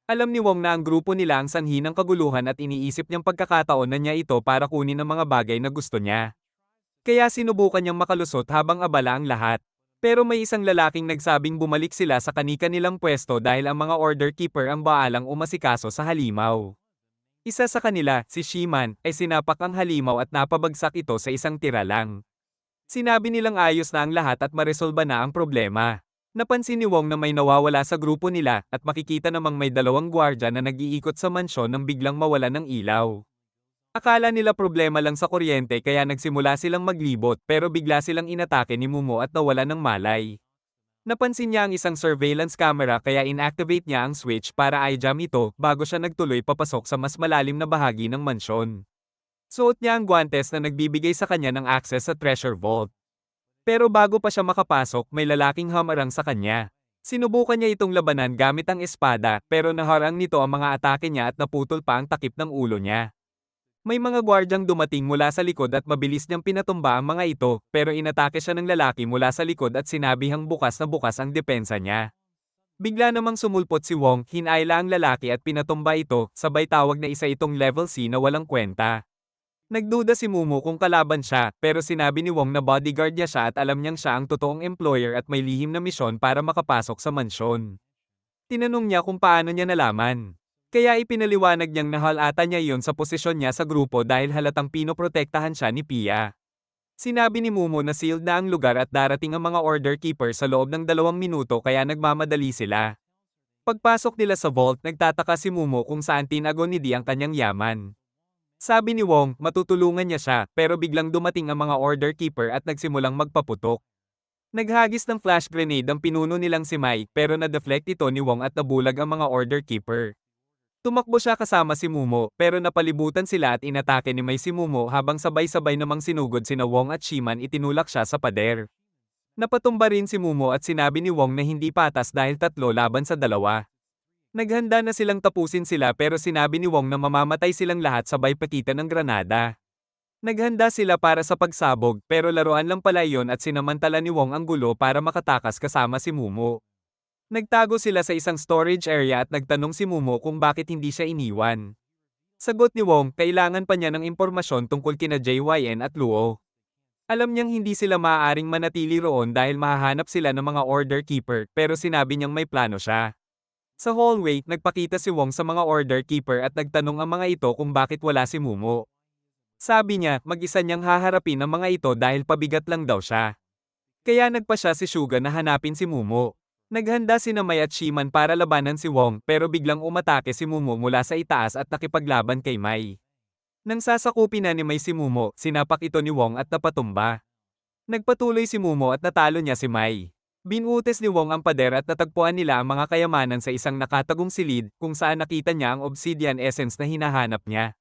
Alam ni Wong na ang grupo nila ang sanhi ng kaguluhan at iniisip niyang pagkakataon na niya ito para kunin ang mga bagay na gusto niya. Kaya sinubukan niyang makalusot habang abala ang lahat. Pero may isang lalaking nagsabing bumalik sila sa kani-kanilang pwesto dahil ang mga order keeper ang baalang umasikaso sa halimaw. Isa sa kanila, si Shiman, ay sinapak ang halimaw at napabagsak ito sa isang tira lang. Sinabi nilang ayos na ang lahat at maresolba na ang problema. Napansin ni Wong na may nawawala sa grupo nila at makikita namang may dalawang gwardya na nag-iikot sa mansyon nang biglang mawala ng ilaw. Akala nila problema lang sa kuryente kaya nagsimula silang maglibot pero bigla silang inatake ni Mumo at nawala ng malay. Napansin niya ang isang surveillance camera kaya inactivate niya ang switch para i-jam ito bago siya nagtuloy papasok sa mas malalim na bahagi ng mansyon. Suot niya ang guantes na nagbibigay sa kanya ng access sa treasure vault. Pero bago pa siya makapasok may lalaking hamarang sa kanya. Sinubukan niya itong labanan gamit ang espada pero naharang nito ang mga atake niya at naputol pa ang takip ng ulo niya. May mga gwardyang dumating mula sa likod at mabilis niyang pinatumba ang mga ito, pero inatake siya ng lalaki mula sa likod at sinabihang bukas na bukas ang depensa niya. Bigla namang sumulpot si Wong, hinayla ang lalaki at pinatumba ito, sabay tawag na isa itong level C na walang kwenta. Nagduda si Mumu kung kalaban siya, pero sinabi ni Wong na bodyguard niya siya at alam niyang siya ang totoong employer at may lihim na misyon para makapasok sa mansyon. Tinanong niya kung paano niya nalaman. Kaya ipinaliwanag niyang nahalata niya iyon sa posisyon niya sa grupo dahil halatang pinoprotektahan siya ni Pia. Sinabi ni Mumu na sealed na ang lugar at darating ang mga order keeper sa loob ng 2 minuto kaya nagmamadali sila. Pagpasok nila sa vault, nagtataka si Mumu kung saan tinago ni Dee ang kanyang yaman. Sabi ni Wong, matutulungan niya siya, pero biglang dumating ang mga order keeper at nagsimulang magpaputok. Naghagis ng flash grenade ang pinuno nilang si Mai, pero na-deflect ito ni Wong at nabulag ang mga order keeper. Tumakbo siya kasama si Mumo, pero napalibutan sila at inatake ni Mai si Mumo habang sabay-sabay namang sinugod sina Wong at Shiman itinulak siya sa pader. Napatumba rin si Mumo at sinabi ni Wong na hindi patas dahil 3 laban sa 2. Naghanda na silang tapusin sila pero sinabi ni Wong na mamamatay silang lahat sabay pakitan ng granada. Naghanda sila para sa pagsabog pero laruan lang pala iyon at sinamantala ni Wong ang gulo para makatakas kasama si Mumo. Nagtago sila sa isang storage area at nagtanong si Mumo kung bakit hindi siya iniwan. Sagot ni Wong, kailangan pa niya ng impormasyon tungkol kina JYN at Luo. Alam niyang hindi sila maaaring manatili roon dahil mahahanap sila ng mga order keeper pero sinabi niyang may plano siya. Sa hallway, nagpakita si Wong sa mga order keeper at nagtanong ang mga ito kung bakit wala si Mumo. Sabi niya, mag-isa niyang haharapin ang mga ito dahil pabigat lang daw siya. Kaya nagpa siya si Suga na hanapin si Mumo. Naghanda sina Mai at Shiman para labanan si Wong pero biglang umatake si Mumo mula sa itaas at nakipaglaban kay Mai. Nang sasakupin na ni Mai si Mumo, sinapak ito ni Wong at napatumba. Nagpatuloy si Mumo at natalo niya si Mai. Binutis ni Wong ang pader at natagpuan nila ang mga kayamanan sa isang nakatagong silid kung saan nakita niya ang obsidian essence na hinahanap niya.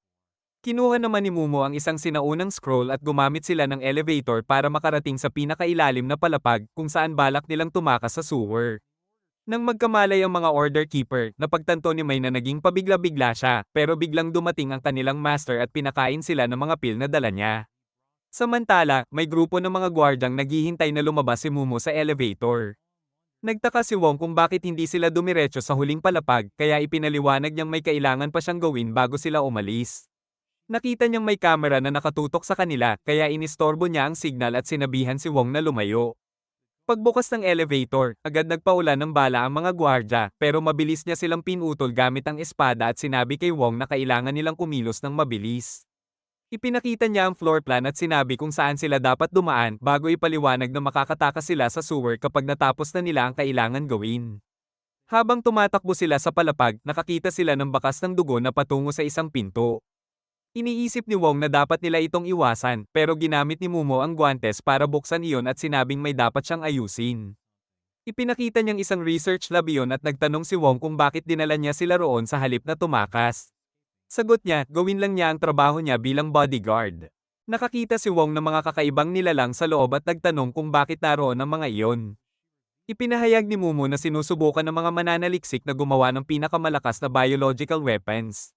Kinuha naman ni Mumo ang isang sinaunang scroll at gumamit sila ng elevator para makarating sa pinakailalim na palapag kung saan balak nilang tumakas sa sewer. Nang magkamalay ang mga order keeper, napagtanto ni Mai na naging pabigla-bigla siya, pero biglang dumating ang kanilang master at pinakain sila ng mga pil na dala niya. Samantala, may grupo ng mga gwardyang naghihintay na lumabas si Mumo sa elevator. Nagtaka si Wong kung bakit hindi sila dumiretso sa huling palapag, kaya ipinaliwanag niyang may kailangan pa siyang gawin bago sila umalis. Nakita niyang may kamera na nakatutok sa kanila, kaya inistorbo niya ang signal at sinabihan si Wong na lumayo. Pagbukas ng elevator, agad nagpaulan ng bala ang mga gwardya, pero mabilis niya silang pinutol gamit ang espada at sinabi kay Wong na kailangan nilang kumilos ng mabilis. Ipinakita niya ang floor plan at sinabi kung saan sila dapat dumaan bago ipaliwanag na makakatakas sila sa sewer kapag natapos na nila ang kailangan gawin. Habang tumatakbo sila sa palapag, nakakita sila ng bakas ng dugo na patungo sa isang pinto. Iniisip ni Wong na dapat nila itong iwasan, pero ginamit ni Mumo ang guantes para buksan iyon at sinabing may dapat siyang ayusin. Ipinakita niyang isang research lab iyon at nagtanong si Wong kung bakit dinala niya sila roon sa halip na tumakas. Sagot niya, gawin lang niya ang trabaho niya bilang bodyguard. Nakakita si Wong ng mga kakaibang nilalang sa loob at nagtanong kung bakit naroon ang mga iyon. Ipinahayag ni Mumo na sinusubukan ng mga mananaliksik na gumawa ng pinakamalakas na biological weapons.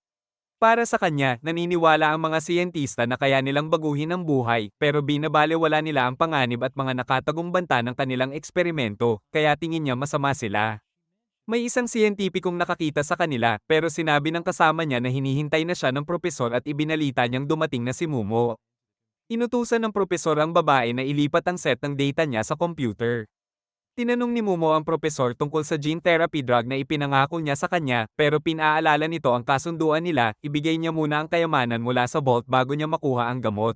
Para sa kanya, naniniwala ang mga siyentista na kaya nilang baguhin ang buhay, pero binabalewala nila ang panganib at mga nakatagong banta ng kanilang eksperimento, kaya tingin niya masama sila. May isang siyentipikong nakakita sa kanila, pero sinabi ng kasama niya na hinihintay na siya ng propesor at ibinalita niyang dumating na si Mumo. Inutusan ng propesor ang babae na ilipat ang set ng data niya sa computer. Tinanong ni Mumo ang propesor tungkol sa gene therapy drug na ipinangako niya sa kanya, pero pinaalala nito ang kasunduan nila, ibigay niya muna ang kayamanan mula sa vault bago niya makuha ang gamot.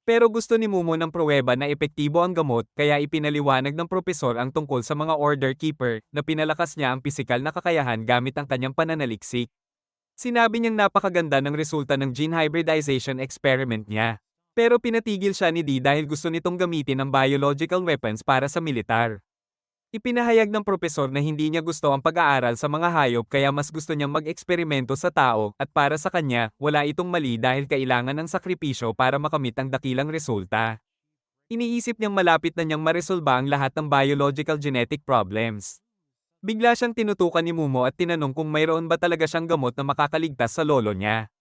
Pero gusto ni Mumo ng pruweba na epektibo ang gamot, kaya ipinaliwanag ng propesor ang tungkol sa mga order keeper, na pinalakas niya ang pisikal na kakayahan gamit ang kanyang pananaliksik. Sinabi niyang napakaganda ng resulta ng gene hybridization experiment niya. Pero pinatigil siya ni Dee dahil gusto nitong gamitin ang biological weapons para sa militar. Ipinahayag ng propesor na hindi niya gusto ang pag-aaral sa mga hayop kaya mas gusto niyang mag-eksperimento sa tao at para sa kanya, wala itong mali dahil kailangan ng sakripisyo para makamit ang dakilang resulta. Iniisip niyang malapit na niyang maresolba ang lahat ng biological genetic problems. Bigla siyang tinutukan ni Mumo at tinanong kung mayroon ba talaga siyang gamot na makakaligtas sa lolo niya.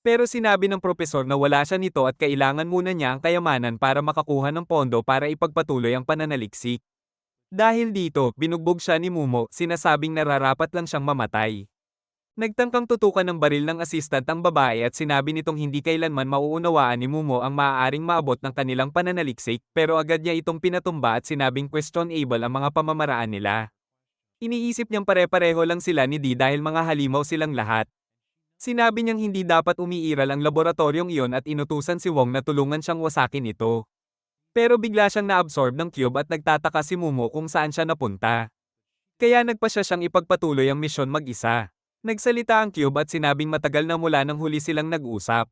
Pero sinabi ng propesor na wala siya nito at kailangan muna niya ang kayamanan para makakuha ng pondo para ipagpatuloy ang pananaliksik. Dahil dito, binugbog siya ni Mumo, sinasabing nararapat lang siyang mamatay. Nagtangkang tutukan ng baril ng assistant ang babae at sinabi nitong hindi kailanman mauunawaan ni Mumo ang maaaring maabot ng kanilang pananaliksik, pero agad niya itong pinatumba at sinabing questionable ang mga pamamaraan nila. Iniisip niyang pare-pareho lang sila ni Dee dahil mga halimaw silang lahat. Sinabi niyang hindi dapat umiiral ang laboratoryong iyon at inutusan si Wong na tulungan siyang wasakin ito. Pero bigla siyang naabsorb ng cube at nagtataka si Mumo kung saan siya napunta. Kaya nagpasya siyang ipagpatuloy ang misyon mag-isa. Nagsalita ang cube at sinabing matagal na mula nang huli silang nag-usap.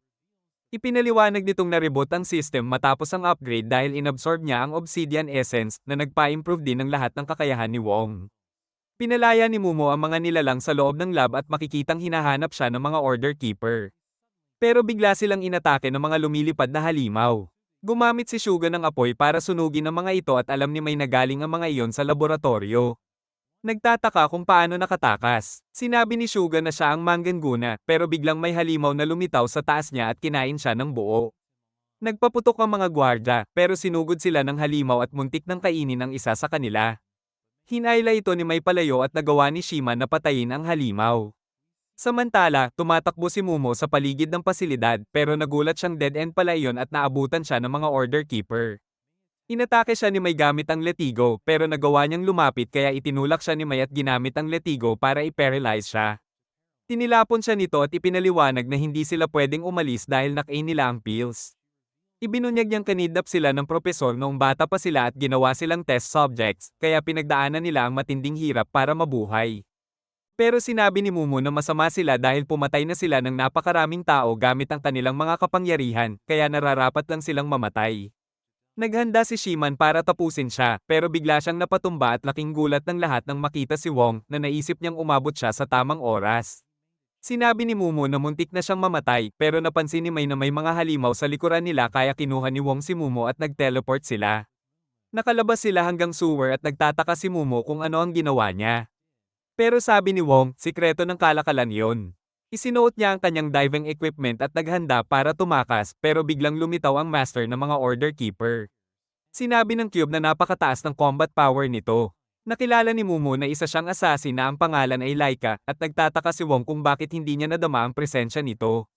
Ipinaliwanag nitong na-reboot ang system matapos ang upgrade dahil inabsorb niya ang obsidian essence na nagpa-improve din ng lahat ng kakayahan ni Wong. Pinalaya ni Mumo ang mga nilalang sa loob ng lab at makikitang hinahanap siya ng mga order keeper. Pero bigla silang inatake ng mga lumilipad na halimaw. Gumamit si Suga ng apoy para sunugin ang mga ito at alam ni Mai na galing ang mga iyon sa laboratorio. Nagtataka kung paano nakatakas. Sinabi ni Suga na siya ang mangganguna, pero biglang may halimaw na lumitaw sa taas niya at kinain siya ng buo. Nagpaputok ang mga gwardya, pero sinugod sila ng halimaw at muntik ng kainin ang isa sa kanila. Hinayla ito ni May palayo at nagawa ni Shima na patayin ang halimaw. Samantala, tumatakbo si Mumo sa paligid ng pasilidad, pero nagulat siyang dead end pala iyon at naabutan siya ng mga order keeper. Inatake siya ni May gamit ang letigo, pero nagawa niyang lumapit kaya itinulak siya ni May at ginamit ang letigo para i-paralyze siya. Tinilapon siya nito at ipinaliwanag na hindi sila pwedeng umalis dahil nakain nila ang pills. Ibinunyag niyang kanidnap sila ng propesor noong bata pa sila at ginawa silang test subjects, kaya pinagdaanan nila ang matinding hirap para mabuhay. Pero sinabi ni Mumu na masama sila dahil pumatay na sila ng napakaraming tao gamit ang kanilang mga kapangyarihan, kaya nararapat lang silang mamatay. Naghanda si Shiman para tapusin siya, pero bigla siyang napatumba at laking gulat ng lahat nang makita si Wong na naisip niyang umabot siya sa tamang oras. Sinabi ni Mumu na muntik na siyang mamatay, pero napansin ni May na may mga halimaw sa likuran nila kaya kinuha ni Wong si Mumu at nag-teleport sila. Nakalabas sila hanggang sewer at nagtataka si Mumu kung ano ang ginawa niya. Pero sabi ni Wong, sikreto ng kalakalan yon. Isinuot niya ang kanyang diving equipment at naghanda para tumakas, pero biglang lumitaw ang master ng mga order keeper. Sinabi ng Cube na napakataas ng combat power nito. Nakilala ni Mumu na isa siyang assassin na ang pangalan ay Laika, at nagtataka si Wong kung bakit hindi niya nadama ang presensya nito.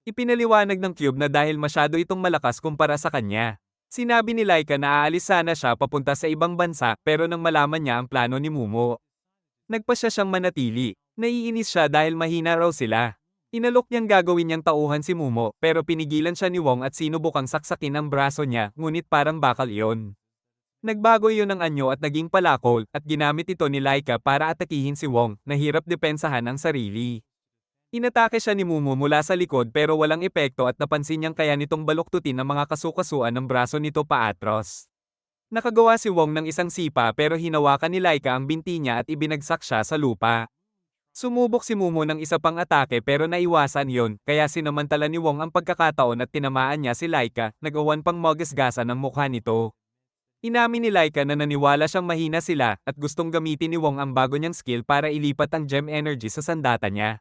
Ipinaliwanag ng Cube na dahil masyado itong malakas kumpara sa kanya. Sinabi ni Laika na aalis sana siya papunta sa ibang bansa, pero nang malaman niya ang plano ni Mumu, nagpasya siyang manatili. Naiinis siya dahil mahina raw sila. Inalok niyang gagawin niyang tauhan si Mumo, pero pinigilan siya ni Wong at sinubukang saksakin ang braso niya, ngunit parang bakal iyon. Nagbago iyon ng anyo at naging palakol, at ginamit ito ni Laika para atakihin si Wong, na hirap depensahan ang sarili. Inatake siya ni Mumu mula sa likod pero walang epekto at napansin niyang kaya nitong baluktutin ang mga kasukasuan ng braso nito paatros. Nakagawa si Wong ng isang sipa pero hinawakan ni Laika ang binti niya at ibinagsak siya sa lupa. Sumubok si Mumu ng isa pang atake pero naiwasan yon, kaya sinamantala ni Wong ang pagkakataon at tinamaan niya si Laika, nagawan pang magasgasan ng mukha nito. Inamin ni Laika na naniwala siyang mahina sila at gustong gamitin ni Wong ang bago niyang skill para ilipat ang gem energy sa sandata niya.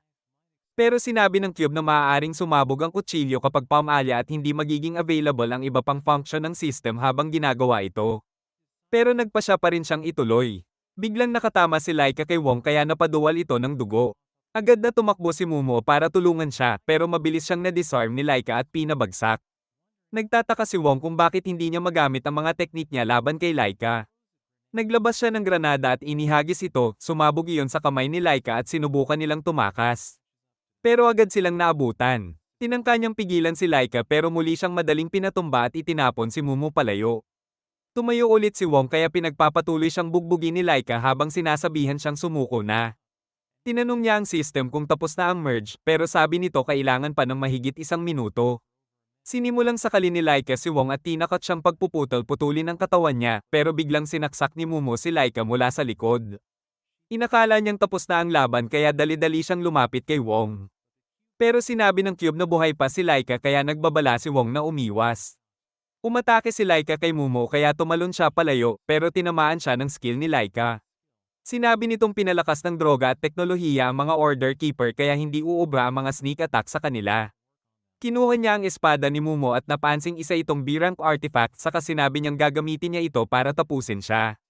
Pero sinabi ng Cube na maaaring sumabog ang kutsilyo kapag pumalya at hindi magiging available ang iba pang function ng system habang ginagawa ito. Pero nagpasya pa rin siyang ituloy. Biglang nakatama si Laika kay Wong kaya napaduwal ito ng dugo. Agad na tumakbo si Mumo para tulungan siya pero mabilis siyang na-disarm ni Laika at pinabagsak. Nagtataka si Wong kung bakit hindi niya magamit ang mga teknik niya laban kay Laika. Naglabas siya ng granada at inihagis ito, sumabog iyon sa kamay ni Laika at sinubukan nilang tumakas. Pero agad silang naabutan. Tinangka niyang pigilan si Laika pero muli siyang madaling pinatumba at itinapon si Mumu palayo. Tumayo ulit si Wong kaya pinagpapatuloy siyang bugbugin ni Laika habang sinasabihan siyang sumuko na. Tinanong niya ang system kung tapos na ang merge pero sabi nito kailangan pa ng mahigit 1 minuto. Sinimulang sakali ni Laika si Wong at tinakot siyang pagpuputol-putulin ang katawan niya, pero biglang sinaksak ni Mumu si Laika mula sa likod. Inakala niyang tapos na ang laban kaya dali-dali siyang lumapit kay Wong. Pero sinabi ng Cube na buhay pa si Laika kaya nagbabala si Wong na umiwas. Umatake si Laika kay Mumu kaya tumalon siya palayo, pero tinamaan siya ng skill ni Laika. Sinabi nitong pinalakas ng droga at teknolohiya ang mga order keeper kaya hindi uubra ang mga sneak attack sa kanila. Kinuha niya ang espada ni Mumo at napansing isa itong B-rank artifact saka sinabi niyang gagamitin niya ito para tapusin siya.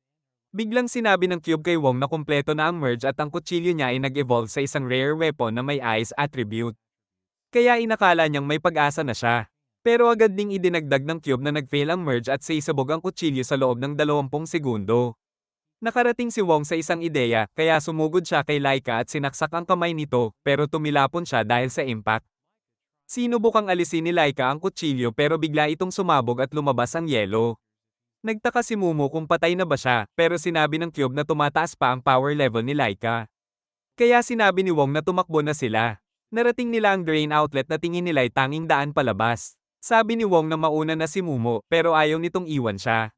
Biglang sinabi ng Cube kay Wong na kumpleto na ang merge at ang kutsilyo niya ay nag-evolve sa isang rare weapon na may ice attribute. Kaya inakala niyang may pag-asa na siya. Pero agad ding idinagdag ng Cube na nag-fail ang merge at sisabog ang kutsilyo sa loob ng 20 segundo. Nakarating si Wong sa isang ideya kaya sumugod siya kay Laika at sinaksak ang kamay nito pero tumilapon siya dahil sa impact. Sinubukang alisin ni Laika ang kutsilyo pero bigla itong sumabog at lumabas ang yelo. Nagtaka si Mumu kung patay na ba siya, pero sinabi ng Cube na tumataas pa ang power level ni Laika. Kaya sinabi ni Wong na tumakbo na sila. Narating nila ang drain outlet na tingin nila'y tanging daan palabas. Sabi ni Wong na mauna na si Mumu pero ayaw nitong iwan siya.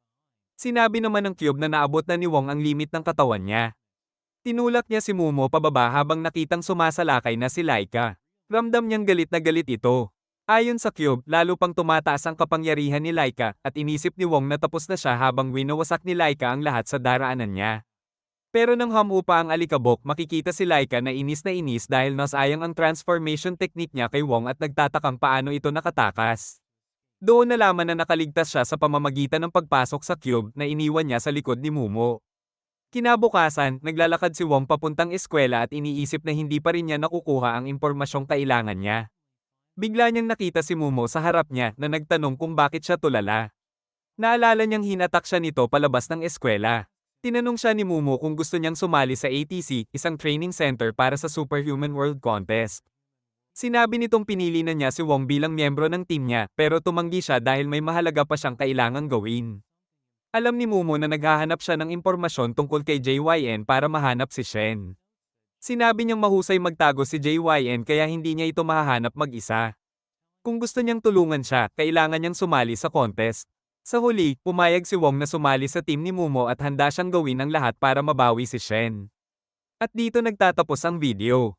Sinabi naman ng Cube na naabot na ni Wong ang limit ng katawan niya. Tinulak niya si Mumu pababa habang nakitang sumasalakay na si Laika. Ramdam niyang galit na galit ito. Ayon sa Cube, lalo pang tumataas ang kapangyarihan ni Laika at inisip ni Wong na tapos na siya habang winawasak ni Laika ang lahat sa daraanan niya. Pero nang hamupa ang alikabok, makikita si Laika na inis dahil nasayang ang transformation technique niya kay Wong at nagtatakang paano ito nakatakas. Doon nalaman na nakaligtas siya sa pamamagitan ng pagpasok sa cube na iniwan niya sa likod ni Mumo. Kinabukasan, naglalakad si Wong papuntang eskwela at iniisip na hindi pa rin niya nakukuha ang impormasyong kailangan niya. Bigla niyang nakita si Mumo sa harap niya na nagtanong kung bakit siya tulala. Naalala niyang hinatak siya nito palabas ng eskwela. Tinanong siya ni Mumo kung gusto niyang sumali sa ATC, isang training center para sa Superhuman World Contest. Sinabi nitong pinili na niya si Wong bilang miyembro ng team niya, pero tumanggi siya dahil may mahalaga pa siyang kailangang gawin. Alam ni Mumo na naghahanap siya ng impormasyon tungkol kay JYN para mahanap si Shen. Sinabi niyang mahusay magtago si JYN kaya hindi niya ito mahahanap mag-isa. Kung gusto niyang tulungan siya, kailangan niyang sumali sa contest. Sa huli, pumayag si Wong na sumali sa team ni Mumo at handa siyang gawin ang lahat para mabawi si Shen. At dito nagtatapos ang video.